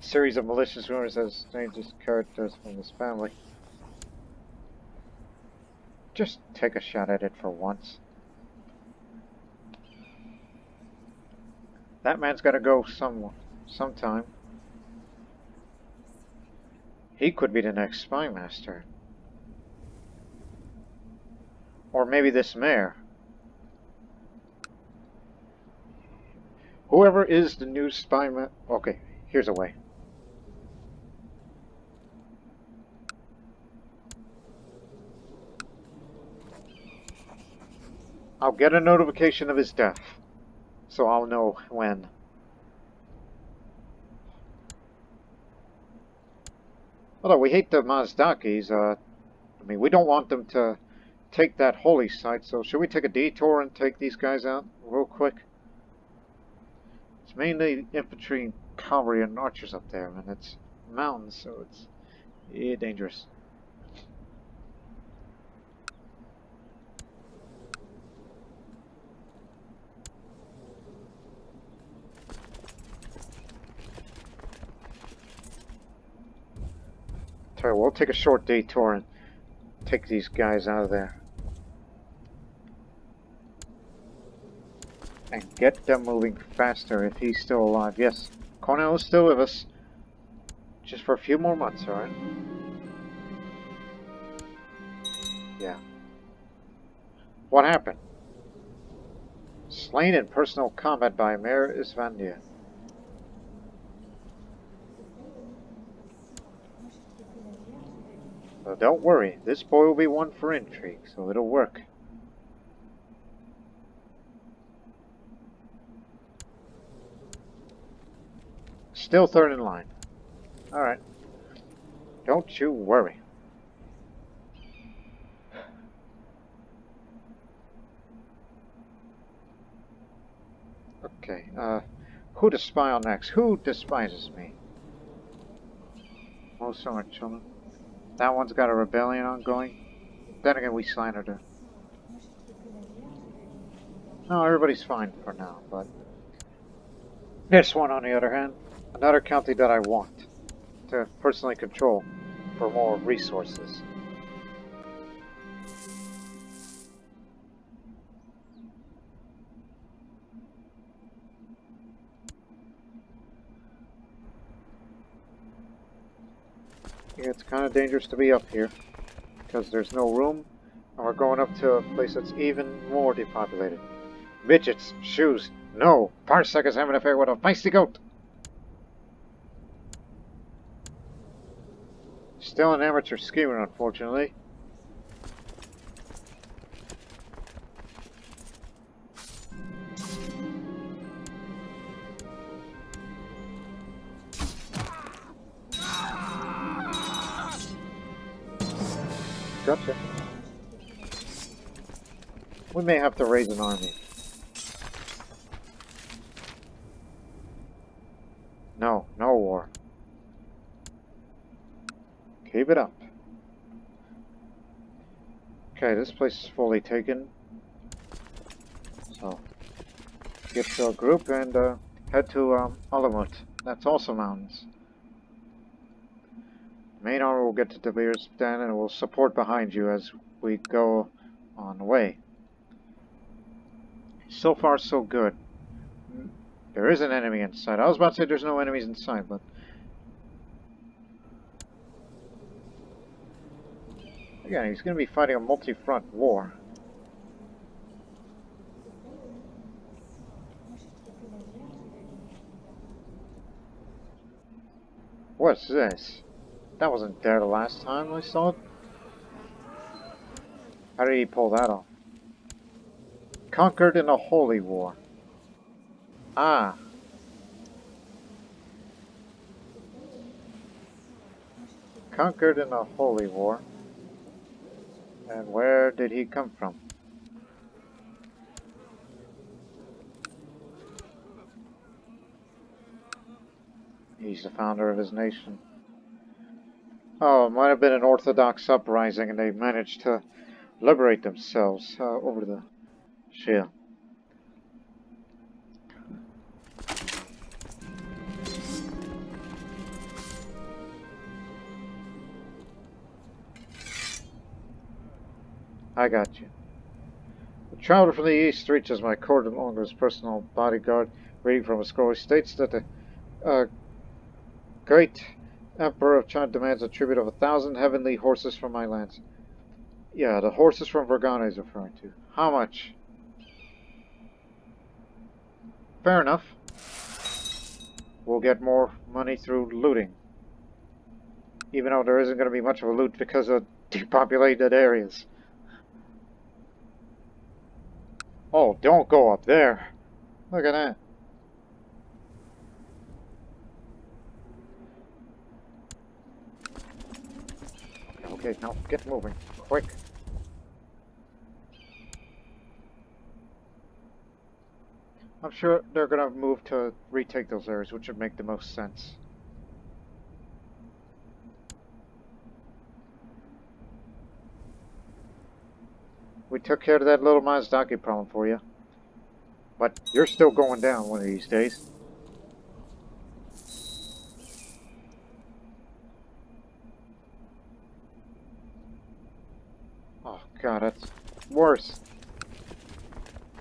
Series of malicious rumors as strangest characters from his family. just take a shot at it for once. That man's got to go sometime. He could be the next Spymaster. Or maybe this mayor. Whoever is the new Spymaster... Okay, here's a way. I'll get a notification of his death, so I'll know when. Although we hate the Mazdakis, I mean, we don't want them to take that holy site, so should we take a detour and take these guys out real quick? It's mainly infantry, cavalry, and archers up there, and it's mountains, so it's dangerous. So we'll take a short detour and take these guys out of there. And get them moving faster if he's still alive. Yes, Cornell is still with us. Just for a few more months, alright? Yeah. What happened? Slain in personal combat by Mayor Isvandia. So don't worry, this boy will be one for intrigue, so it'll work. Still third in line. Alright. Don't you worry. Okay, who to spy on next? Who despises me? Most of our children. That one's got a rebellion ongoing. Then again, we signed her to... No, everybody's fine for now, but... This one, on the other hand, another county that I want to personally control for more resources. Yeah, it's kind of dangerous to be up here because there's no room, and we're going up to a place that's even more depopulated. Midgets, shoes, no! Parsec is having an affair with a feisty goat! Still an amateur schemer, unfortunately. Gotcha. We may have to raise an army. No, no war. Keep it up. Okay, this place is fully taken. So, get to a group and head to Alamut. That's also mountains. Main armor will get to Devirstan and will support behind you as we go on the way. So far, so good. There is an enemy inside. I was about to say there's no enemies inside, but... Again, he's going to be fighting a multi-front war. What's this? That wasn't there the last time I saw it. How did he pull that off? Conquered in a holy war. Ah. Conquered in a holy war. And where did he come from? He's the founder of his nation. Oh, it might have been an Orthodox uprising and they managed to liberate themselves over the Shia. I got you. A traveler from the east reaches my court along with his personal bodyguard, reading from a scroll. He states that the Great Emperor of China demands a tribute of 1,000 heavenly horses from my lands. Yeah, the horses from Vergana he's referring to. How much? Fair enough. We'll get more money through looting. Even though there isn't going to be much of a loot because of depopulated areas. Oh, don't go up there. Look at that. Okay, now get moving. Quick. I'm sure they're going to move to retake those areas, which would make the most sense. We took care of that little Mazdaki problem for you. But you're still going down one of these days. Oh god, that's worse.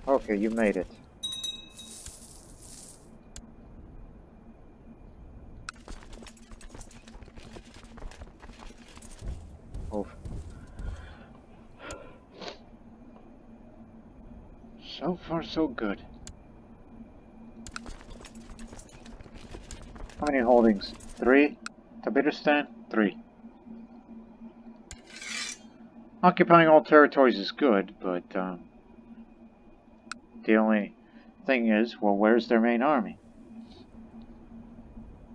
Okay, you made it. Oof. So far, so good. How many holdings? 3. Tabiristan? 3. Occupying all territories is good, but the only thing is, well, where's their main army?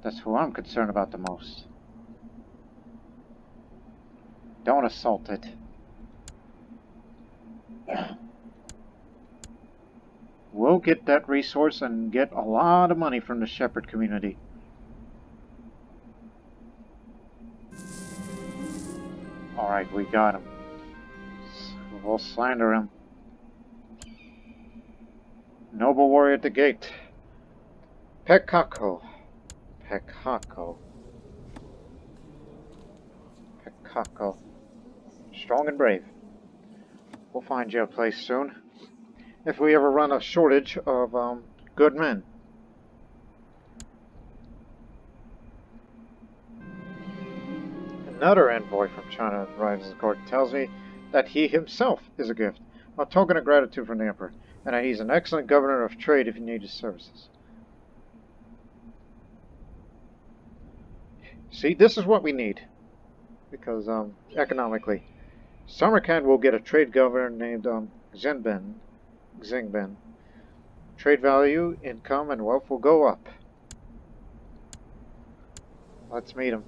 That's who I'm concerned about the most. Don't assault it. We'll get that resource and get a lot of money from the shepherd community. Alright, we got him. We'll slander him. Noble warrior at the gate. Pekako. Pekako. Pekako. Strong and brave. We'll find you a place soon. If we ever run a shortage of good men. Another envoy from China arrives at the court and tells me that he himself is a gift, a token of gratitude from the Emperor, and that he's an excellent governor of trade if you need his services. See, this is what we need. Because, economically. Samarkand will get a trade governor named, Xinben. Trade value, income, and wealth will go up. Let's meet him.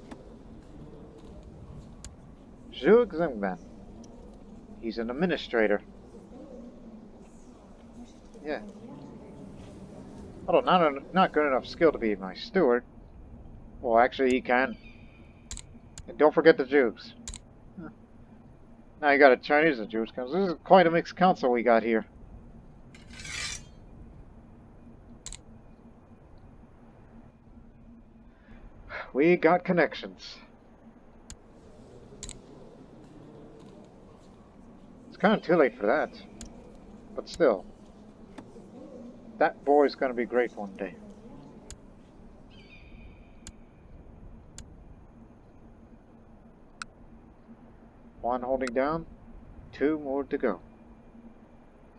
Zhu Xinben. He's an administrator. Yeah. Although not good enough skill to be my steward. Well, actually, he can. And don't forget the Jews. Huh. Now you got a Chinese and Jewish council. This is quite a mixed council we got here. We got connections. It's kind of too late for that. But still. That boy's going to be great one day. One holding down. 2 more to go.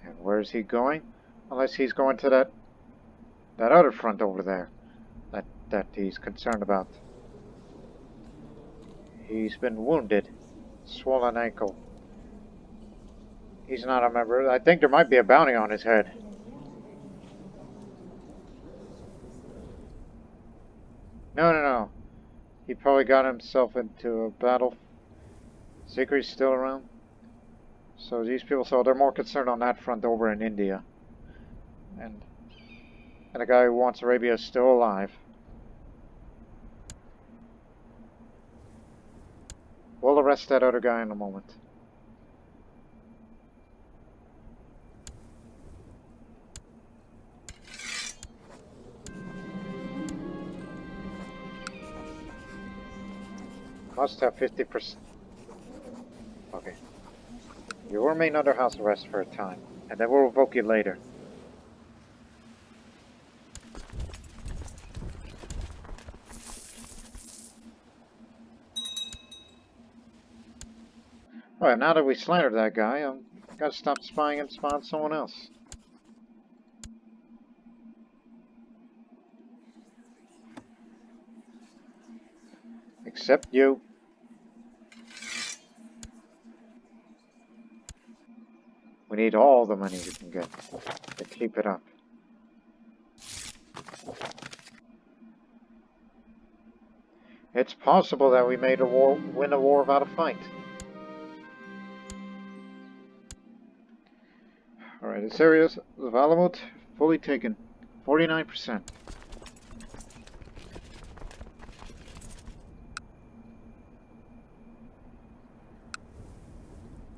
And where's he going? Unless he's going to that other front over there. That he's concerned about. He's been wounded. Swollen ankle. He's not a member. I think there might be a bounty on his head. No. He probably got himself into a battle. Zikri's still around. So these people, they're more concerned on that front over in India. And the guy who wants Arabia is still alive. We'll arrest that other guy in a moment. Must have 50%. Okay. You will remain under house arrest for a time, and then we'll revoke you later. Alright, now that we slandered that guy, gotta stop spying and spy on someone else. Except you. We need all the money we can get to keep it up. It's possible that we made win a war without a fight. Alright, this area of Alamut fully taken. 49%.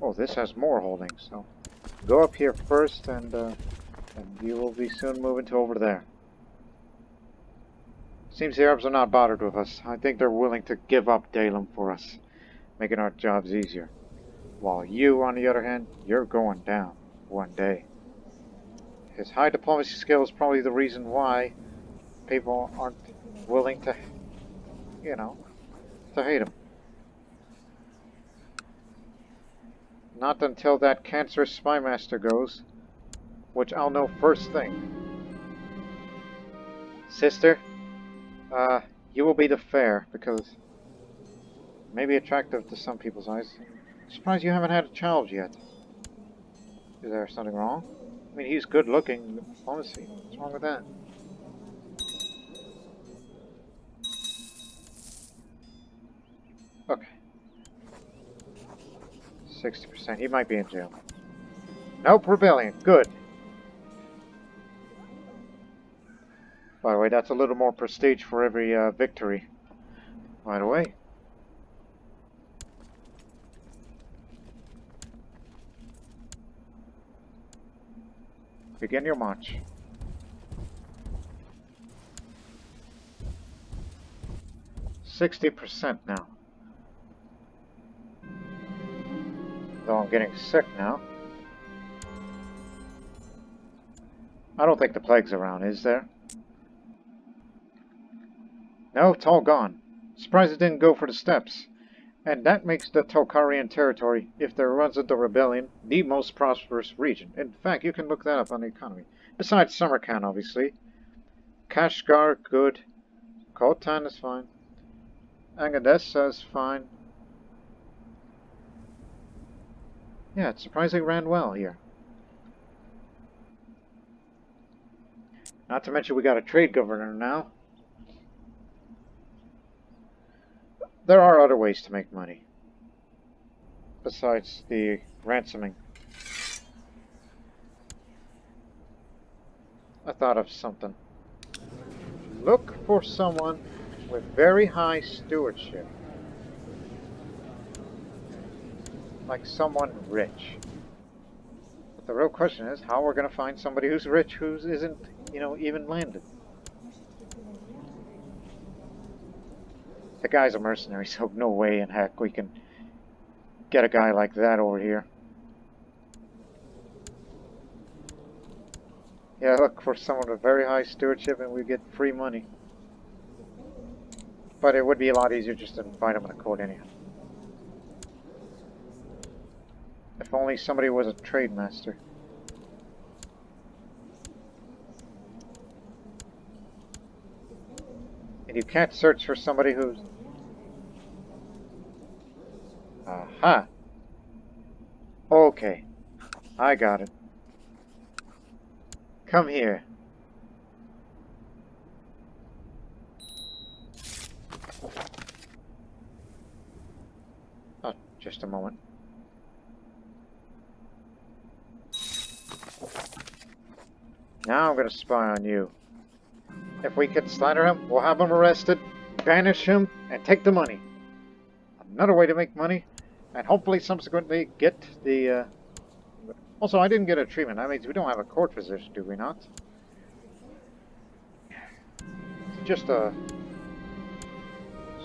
Oh, this has more holdings, so go up here first, and you will be soon moving to over there. Seems the Arabs are not bothered with us. I think they're willing to give up Daylam for us, making our jobs easier. While you, on the other hand, you're going down one day. His high diplomacy skill is probably the reason why people aren't willing to, you know, to hate him. Not until that cancerous Spymaster goes, which I'll know first thing. Sister, you will be the fair, because maybe attractive to some people's eyes. Surprised you haven't had a child yet. Is there something wrong? I mean, he's good looking. Diplomacy. What's wrong with that? Okay. 60%. He might be in jail. Nope, rebellion. Good. By the way, that's a little more prestige for every victory. By the way. Begin your march. %60 now. Though I'm getting sick now. I don't think the plague's around, is there? No, it's all gone. Surprised it didn't go for the steppes. And that makes the Tokharian territory, if there runs into rebellion, the most prosperous region. In fact, you can look that up on the economy. Besides Samarkand, obviously. Kashgar, good. Khotan is fine. Agadessa is fine. Yeah, it surprisingly ran well here. Not to mention we got a trade governor now. There are other ways to make money. Besides the ransoming. I thought of something. Look for someone with very high stewardship. Like someone rich. But the real question is how we're going to find somebody who's rich who isn't, you know, even landed. The guy's a mercenary, so no way in heck we can get a guy like that over here. Yeah, look for someone with very high stewardship and we get free money. But it would be a lot easier just to invite him in a court anyhow. If only somebody was a trade master. And you can't search for somebody who's... Aha! Okay. I got it. Come here. Oh, just a moment. Now I'm gonna spy on you. If we can slander him, we'll have him arrested, banish him, and take the money. Another way to make money, and hopefully subsequently get the... Also, I didn't get a treatment. That means we don't have a court physician, do we not? It's just a...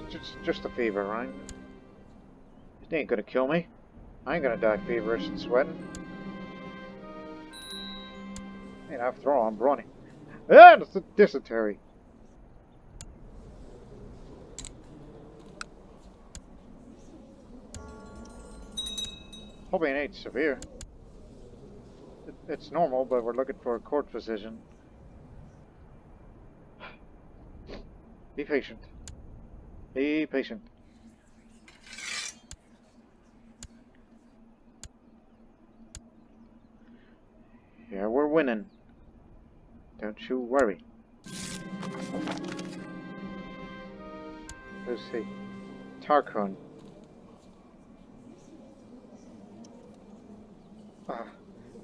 It's just a fever, right? It ain't gonna kill me. I ain't gonna die feverish and sweating. And after all, I'm brawny. Ah, that's a dysentery. Hoping it ain't severe. It's normal, but we're looking for a court physician. Be patient. Be patient. Yeah, we're winning. Don't you worry. Let's see. Tarkon.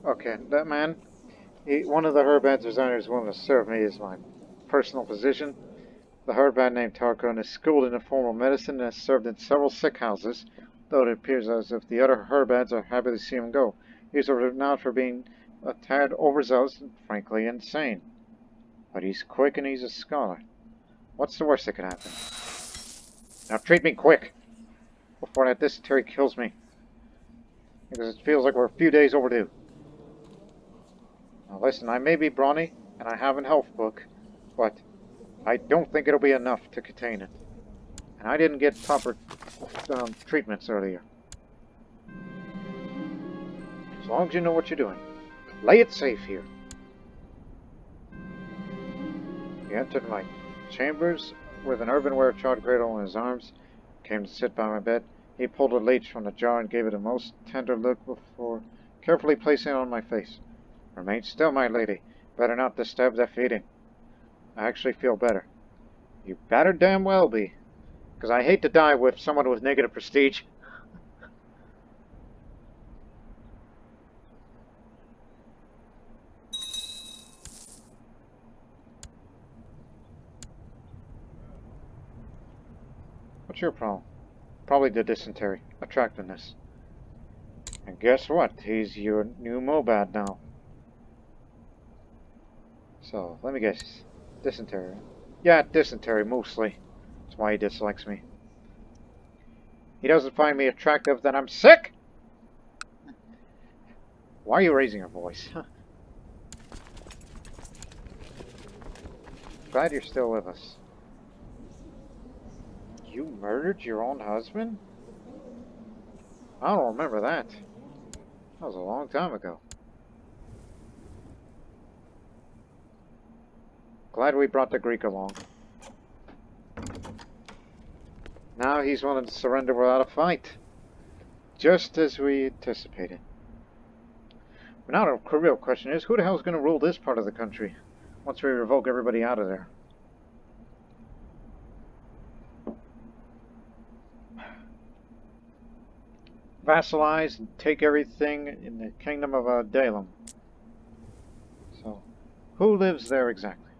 Okay, that man, one of the Herbad designers willing to serve me as my personal physician. The Herbad named Tarkon is schooled in a form of medicine and has served in several sick houses, though it appears as if the other Herbads are happy to see him go. He's renowned for being a tad overzealous and frankly insane. But he's quick and he's a scholar. What's the worst that could happen? Now treat me quick, before that dysentery kills me. Because it feels like we're a few days overdue. Now listen, I may be brawny, and I have a health book, but I don't think it'll be enough to contain it. And I didn't get proper treatments earlier. As long as you know what you're doing, play it safe here. He entered my chambers with an earthenware charred cradle in his arms, came to sit by my bed. He pulled a leech from the jar and gave it a most tender look before carefully placing it on my face. Remain still, my lady. Better not disturb the feeding. I actually feel better. You better damn well be. Because I hate to die with someone with negative prestige. What's your problem? Probably the dysentery. Attractiveness. And guess what? He's your new Mobad now. So, let me guess. Dysentery. Yeah, dysentery, mostly. That's why he dislikes me. He doesn't find me attractive, then I'm sick? Why are you raising your voice? Glad you're still with us. You murdered your own husband? I don't remember that. That was a long time ago. Glad we brought the Greek along. Now he's willing to surrender without a fight. Just as we anticipated. But now the real question is, who the hell is going to rule this part of the country once we revoke everybody out of there? Vassalize and take everything in the kingdom of Daylam. So, who lives there exactly?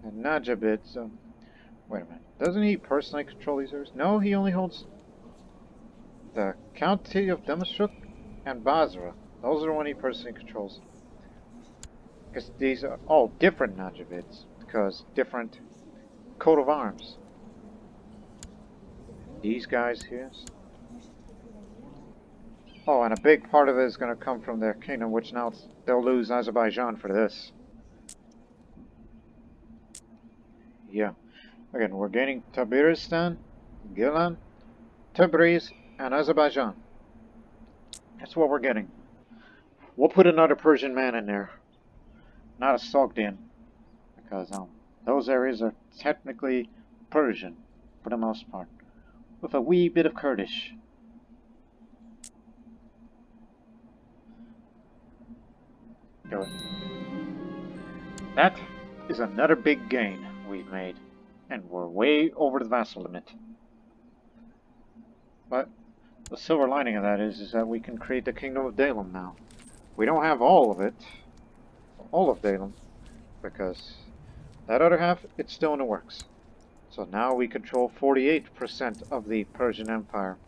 And Najabit, wait a minute. Doesn't he personally control these areas? No, he only holds the county of Damascus and Basra. Those are the one he personally controls. Because these are all different Najabits, because different coat of arms. These guys here. Oh, and a big part of it is going to come from their kingdom, which now they'll lose Azerbaijan for this. Yeah. Again, we're gaining Tabaristan, Gilan, Tabriz, and Azerbaijan. That's what we're getting. We'll put another Persian man in there. Not a Sogdian. Because those areas are technically Persian, for the most part. With a wee bit of Kurdish. Do it. That is another big gain we've made. And we're way over the vassal limit. But the silver lining of that is that we can create the kingdom of Daylam now. We don't have all of it. All of Daylam. Because that other half, it's still in the works. So now we control 48% of the Persian Empire.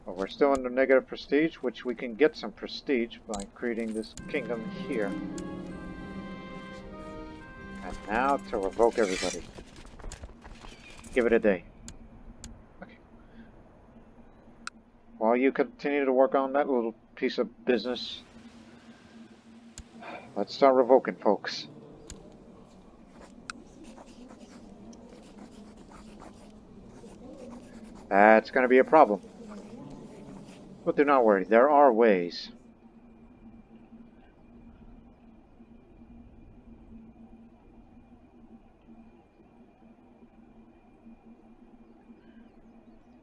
But we're still under negative prestige, which we can get some prestige by creating this kingdom here. And now to revoke everybody. give it a day. Okay. While you continue to work on that little piece of business, let's start revoking folks. That's going to be a problem. But do not worry, there are ways.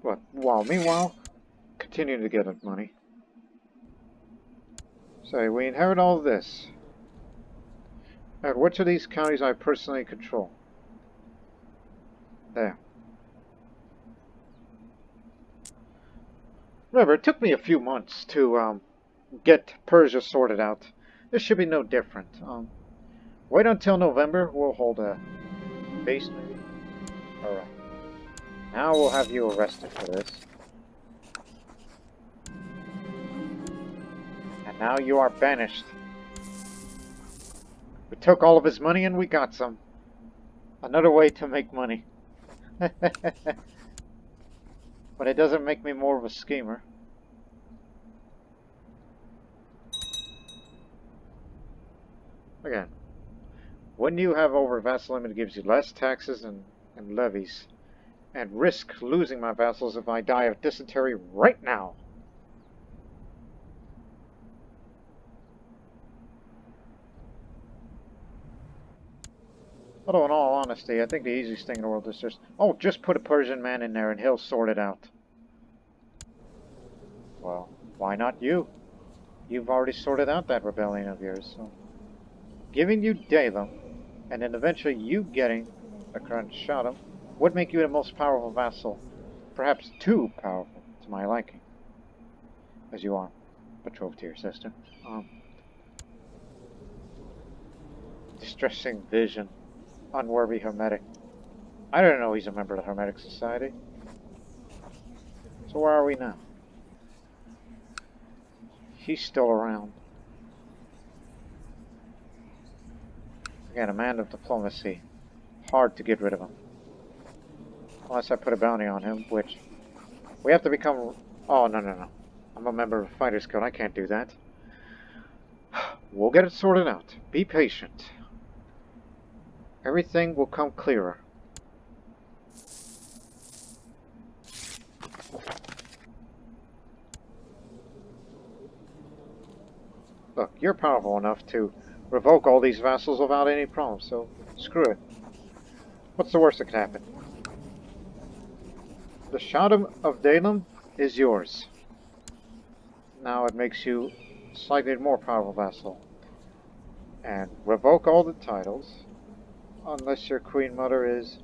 But meanwhile, continue to get money. So we inherit all of this. And which of these counties I personally control? There. Remember, it took me a few months to get Persia sorted out. This should be no different. Wait until November. We'll hold a base maybe. Alright. Now we'll have you arrested for this. And now you are banished. We took all of his money and we got some. Another way to make money. But it doesn't make me more of a schemer. Again, when you have over vassal limit, it gives you less taxes and levies. And risk losing my vassals if I die of dysentery right now. Although, in all honesty, I think the easiest thing in the world is just put a Persian man in there and he'll sort it out. Well, why not you? You've already sorted out that rebellion of yours, so... Giving you Daylam, and then eventually you getting a Karen Shahdom, would make you the most powerful vassal. Perhaps too powerful, to my liking. As you are betrothed to your sister. Distressing vision. Unworthy Hermetic. I don't know he's a member of the Hermetic Society. So where are we now? He's still around. Again, a man of diplomacy. Hard to get rid of him. Unless I put a bounty on him, which... We have to become... Oh, no. I'm a member of a Fighters Guild. I can't do that. We'll get it sorted out. Be patient. Everything will come clearer. Look, you're powerful enough to revoke all these vassals without any problem, so screw it. What's the worst that could happen? The Shahdom of Daylam is yours. Now it makes you slightly more powerful vassal. And revoke all the titles. Unless your Queen Mother is...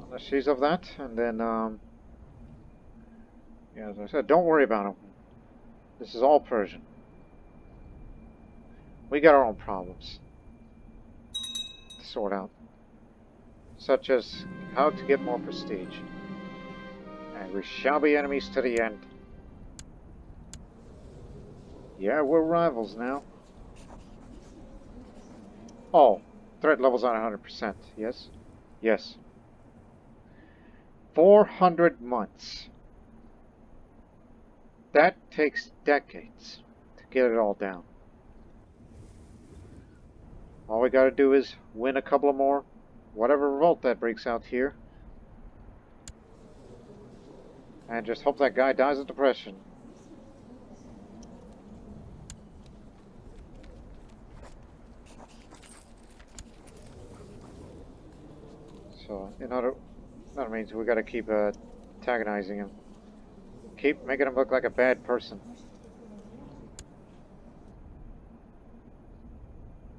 unless she's of that. And then, yeah, as I said, don't worry about them. This is all Persian. We got our own problems to sort out. Such as how to get more prestige. And we shall be enemies to the end. Yeah, we're rivals now. Oh, threat level's on 100%, yes? Yes. 400 months. That takes decades to get it all down. All we gotta do is win a couple of more, whatever revolt that breaks out here. And just hope that guy dies of depression. So, that means we gotta keep antagonizing him. Keep making him look like a bad person.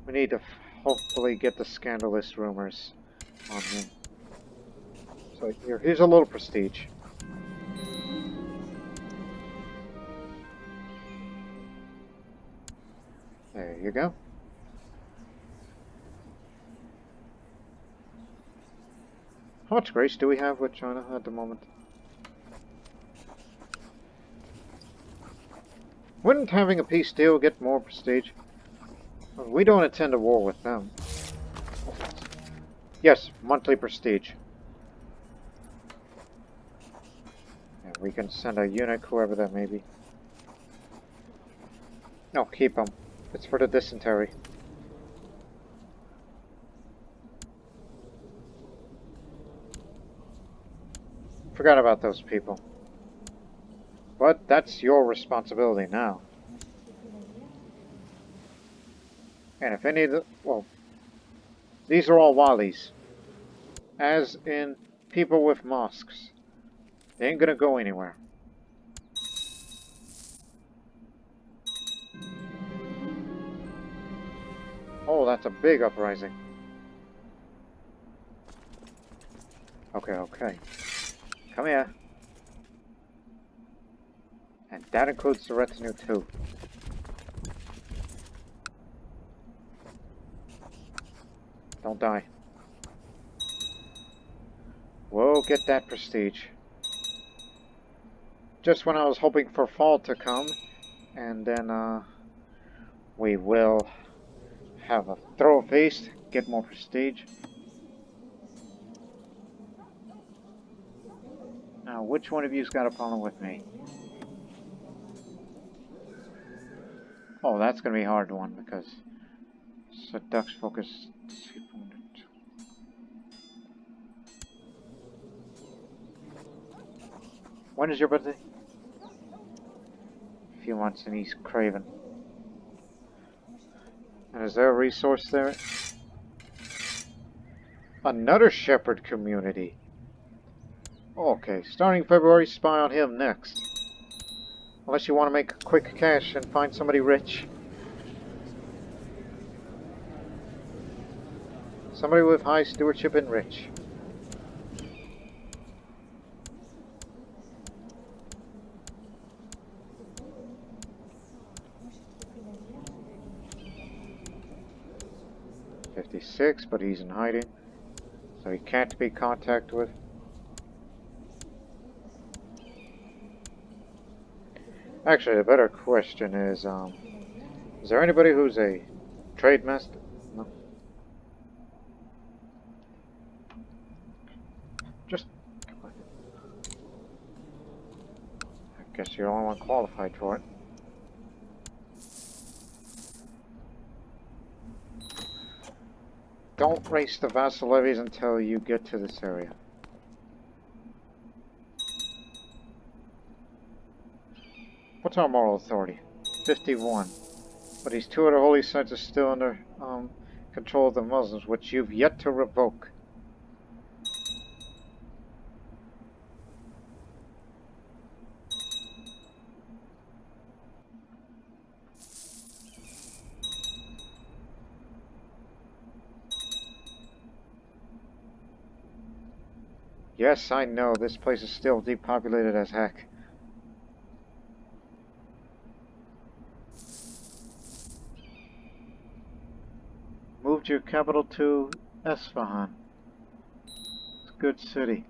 We need to hopefully get the scandalous rumors on him. So here's a little prestige. There you go. How much grace do we have with China at the moment? Wouldn't having a peace deal get more prestige? We don't intend a war with them. Yes, monthly prestige. And we can send a eunuch, whoever that may be. No, keep him. It's for the dysentery. Forgot about those people. But that's your responsibility now. And if any of the... well, these are all walis. As in people with mosques. They ain't gonna go anywhere. Oh, that's a big uprising. Okay, okay. Come here. And that includes the retinue too. Don't die. We'll get that prestige. Just when I was hoping for fall to come, and then we will have a throw feast, get more prestige. Now, which one of you's got a problem with me? Oh, that's gonna be a hard one because seduct focus. When is your birthday? A few months in East Craven. And is there a resource there? Another shepherd community. Okay, starting February, spy on him next. Unless you want to make quick cash and find somebody rich. Somebody with high stewardship and rich. "56, but he's in hiding, so he can't be contacted with. Actually, the better question is there anybody who's a trade master? No. Just... I guess you're the only one qualified for it. Don't raise the vassal levies until you get to this area. What's our moral authority? 51. But these two other holy sites are still under control of the Muslims, which you've yet to revoke. Yes, I know, this place is still depopulated as heck. Moved your capital to Esfahan. It's a good city.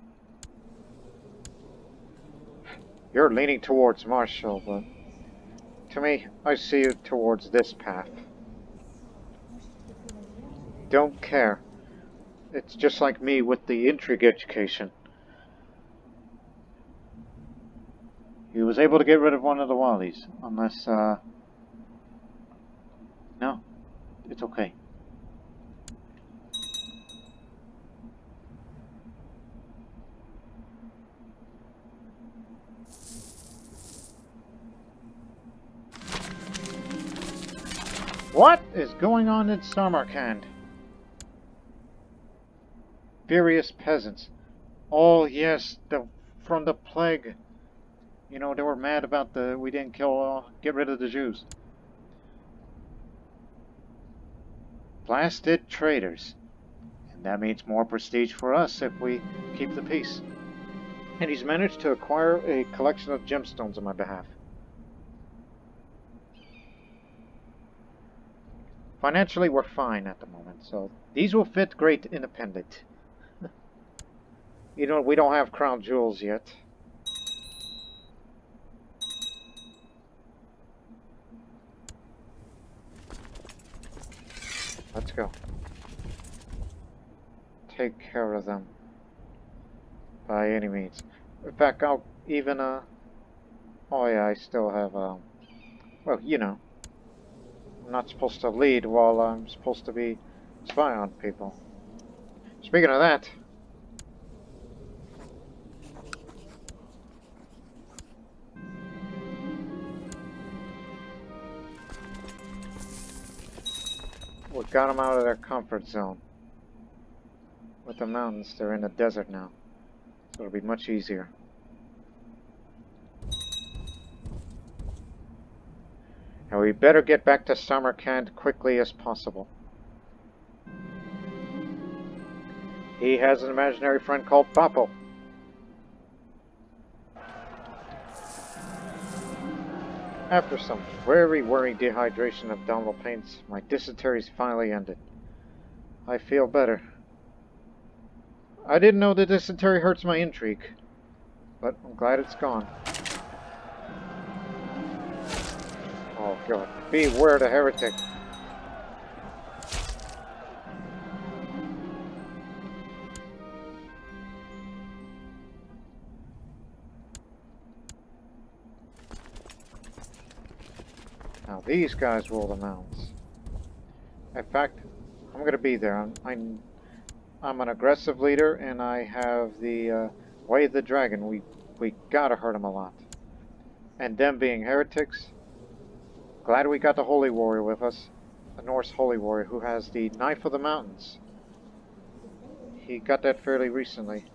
You're leaning towards Marshall, but to me, I see you towards this path. Don't care. It's just like me with the Intrigue education. He was able to get rid of one of the Wallies, unless, no, it's okay. What is going on in Samarkand? Furious peasants. Oh yes, from the plague. You know, they were mad about we didn't get rid of the Jews. Blasted traitors. And that means more prestige for us if we keep the peace. And he's managed to acquire a collection of gemstones on my behalf. Financially, we're fine at the moment, so these will fit Great Independent. You know, we don't have crown jewels yet. Let's go. take care of them by any means. In fact, I'll even, oh yeah, I still have, well, you know, I'm not supposed to lead while I'm supposed to be spy on people. Speaking of that, we got them out of their comfort zone. With the mountains, they're in the desert now. So it'll be much easier. And we better get back to Samarkand quickly as possible. He has an imaginary friend called Papo. After some very worrying dehydration of abdominal pains, my dysentery's finally ended. I feel better. I didn't know that dysentery hurts my intrigue, but I'm glad it's gone. Oh god, beware the heretic. Now these guys rule the mountains. In fact, I'm gonna be there. I'm an aggressive leader, and I have the way of the dragon. We gotta hurt him a lot. And them being heretics, glad we got the holy warrior with us, a Norse holy warrior who has the knife of the mountains. He got that fairly recently.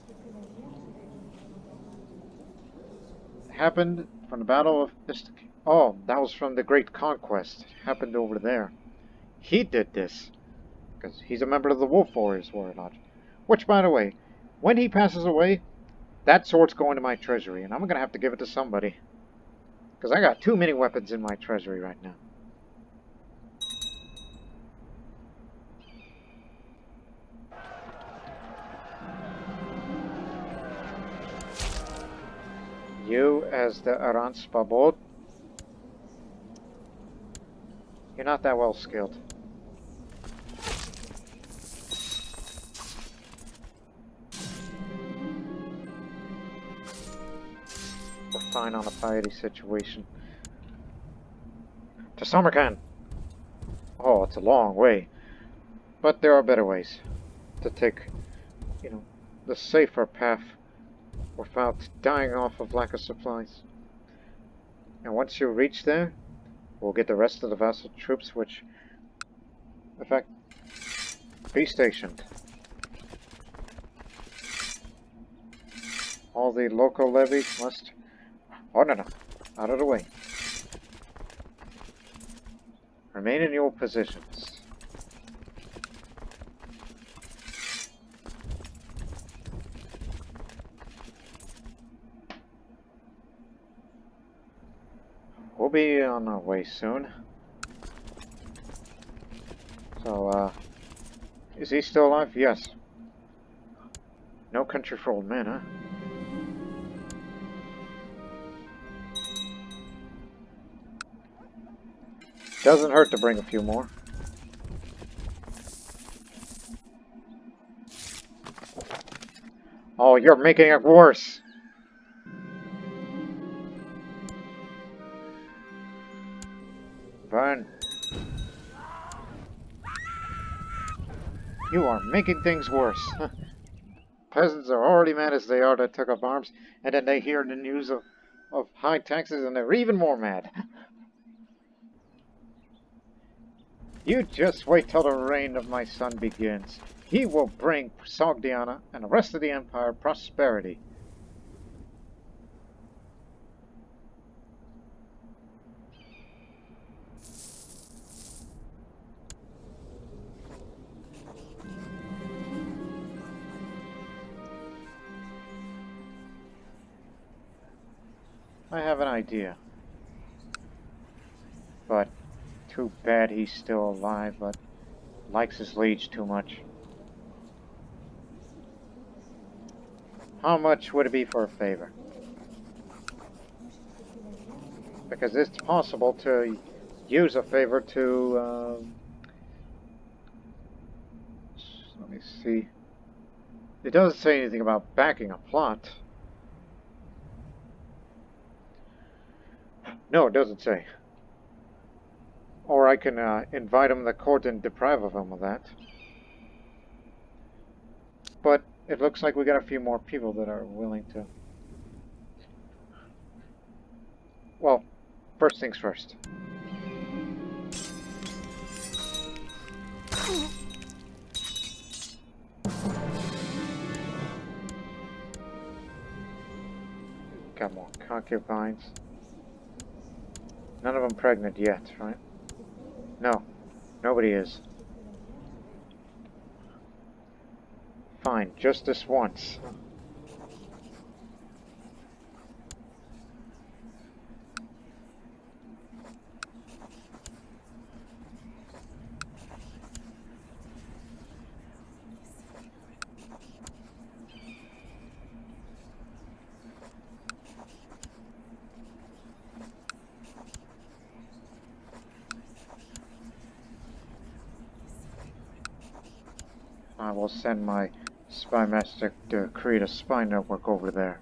Happened from the Battle of Oh, that was from the Great Conquest. Happened over there. He did this because he's a member of the Wolf Warriors Warrior Lodge. Which, by the way, when he passes away, that sword's going to my treasury, and I'm gonna have to give it to somebody because I got too many weapons in my treasury right now. You, as the Arans Babot, you're not that well skilled. We're fine on a piety situation. To Samarkand! Oh, it's a long way. But there are better ways to take, you know, the safer path without dying off of lack of supplies. And once you reach there, we'll get the rest of the vassal troops, which, in fact, be stationed. All the local levies must... Oh, no, out of the way. Remain in your positions. We'll be on our way soon. So, is he still alive? Yes. No country for old men, huh? Doesn't hurt to bring a few more. Oh, you're making it worse! Burn. You are making things worse. Peasants are already mad as they are that took up arms, and then they hear the news of high taxes and they're even more mad. You just wait till the reign of my son begins. He will bring Sogdiana and the rest of the Empire prosperity. I have an idea. But too bad he's still alive, but likes his liege too much. How much would it be for a favor? Because it's possible to use a favor to, let me see. It doesn't say anything about backing a plot. No, it doesn't say. Or I can invite him to the court and deprive of him of that. But it looks like we got a few more people that are willing to... Well, first things first. Got more concubines. None of them pregnant yet, right? No, nobody is. Fine, just this once. I will send my Spymaster to create a spy network over there.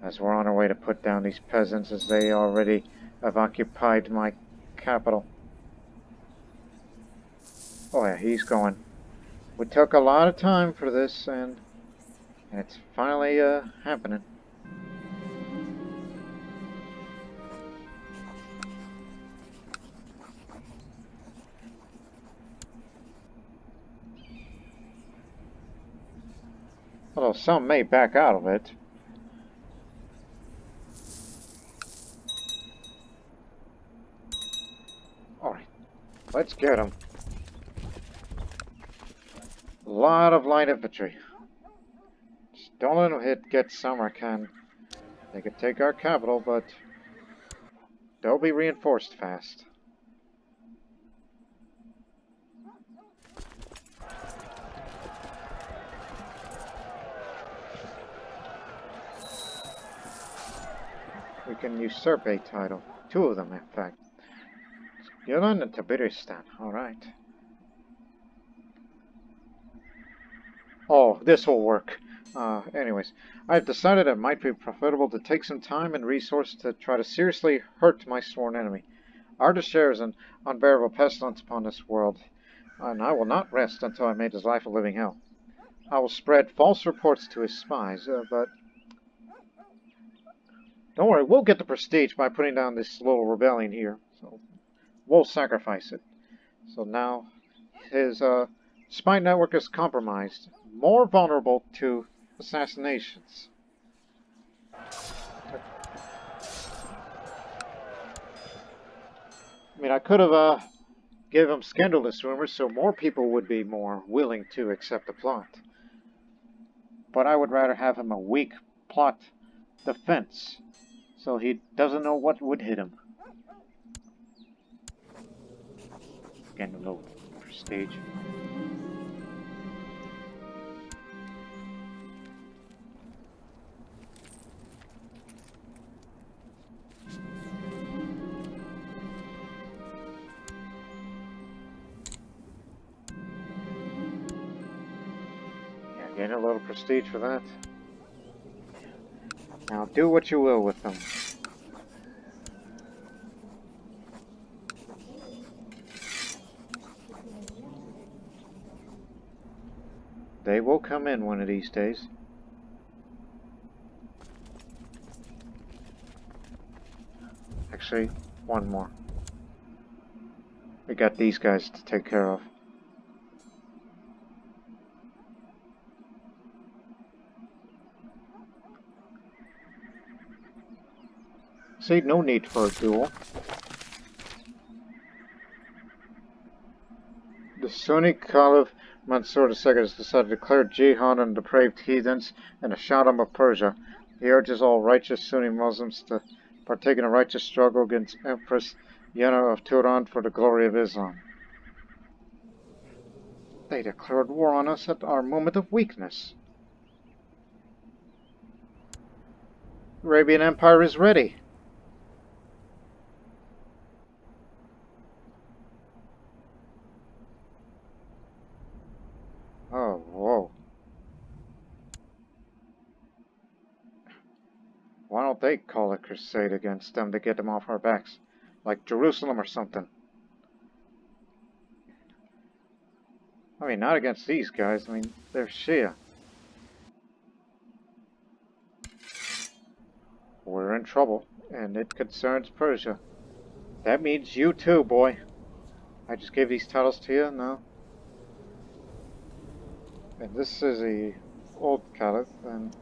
As we're on our way to put down these peasants, as they already have occupied my capital. Oh yeah, he's going. We took a lot of time for this, and it's finally happening. Although some may back out of it. Alright, let's get them. A lot of light infantry. Just don't let them get Samarkand. They could take our capital, but they'll be reinforced fast. We can usurp a title. 2 of them, in fact. Yulan and Tabaristan. Alright. Oh, this will work. Anyways, I've decided it might be profitable to take some time and resource to try to seriously hurt my sworn enemy. Ardashir is an unbearable pestilence upon this world, and I will not rest until I made his life a living hell. I will spread false reports to his spies, but... Don't worry, we'll get the prestige by putting down this little rebellion here, so we'll sacrifice it. So now, his spy network is compromised, more vulnerable to assassinations. I mean, I could have give him scandalous rumors so more people would be more willing to accept the plot. But I would rather have him a weak plot defense, so he doesn't know what would hit him. Getting a little prestige. Gain a little prestige for that. Now do what you will with them. They will come in one of these days. Actually, one more. We got these guys to take care of. See, no need for a duel. The Sunni Caliph Mansur II has decided to declare jihad on depraved heathens and the Shahdom of Persia. He urges all righteous Sunni Muslims to partake in a righteous struggle against Empress Yena of Turan for the glory of Islam. They declared war on us at our moment of weakness. Arabian Empire is ready. Oh, whoa. Why don't they call a crusade against them to get them off our backs? Like Jerusalem or something. I mean, not against these guys. I mean, they're Shia. We're in trouble, and it concerns Persia. That means you too, boy. I just gave these titles to you, no? And this is the old caliph, and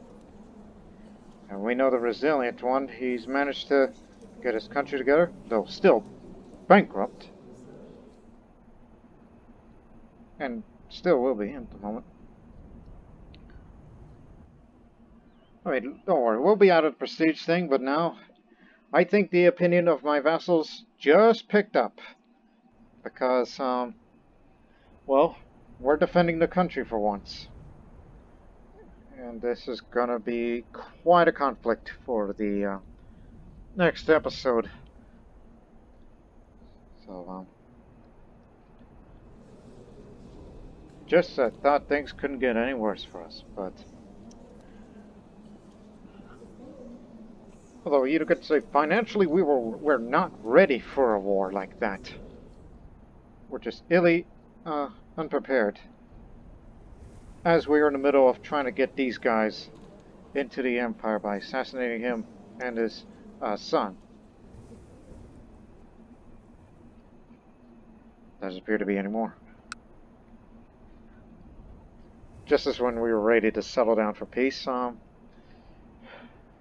we know the resilient one. He's managed to get his country together, though still bankrupt. And still will be at the moment. I mean, don't worry, we'll be out of the prestige thing, but now I think the opinion of my vassals just picked up. Because, well, we're defending the country for once. And this is gonna be quite a conflict for the next episode. So, just I thought things couldn't get any worse for us, but although you could say financially we're not ready for a war like that. We're just unprepared. As we are in the middle of trying to get these guys into the Empire by assassinating him and his son. Doesn't appear to be any more. Just as when we were ready to settle down for peace,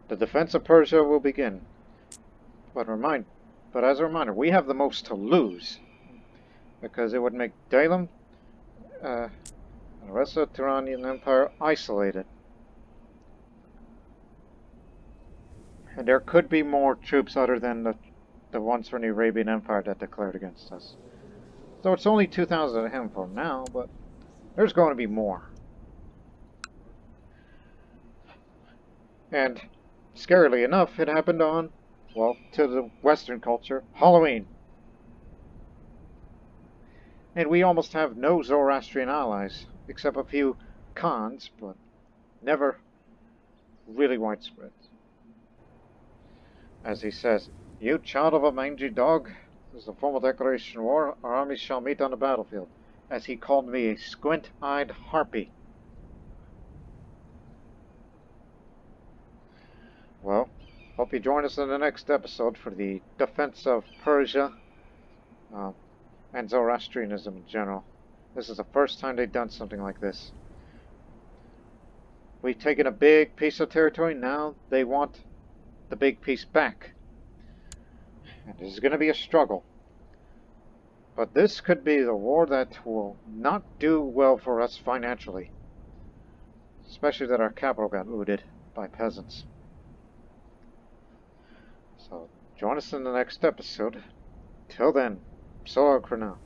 the defense of Persia will begin. But as a reminder, we have the most to lose, because it would make Daylam and the rest of the Turan Empire isolated. And there could be more troops other than the ones from the Arabian Empire that declared against us. So it's only 2,000 of him for now, but there's going to be more. And scarily enough, it happened on, well, to the Western culture, Halloween. And we almost have no Zoroastrian allies, except a few Khans, but never really widespread. As he says, "You child of a mangy dog, this is a formal declaration of war. Our armies shall meet on the battlefield," as he called me a squint-eyed harpy. Well, hope you join us in the next episode for the defense of Persia and Zoroastrianism in general. This is the first time they've done something like this. We've taken a big piece of territory, now they want the big piece back. And this is going to be a struggle. But this could be the war that will not do well for us financially. Especially that our capital got looted by peasants. So, join us in the next episode. Till then, so long for now.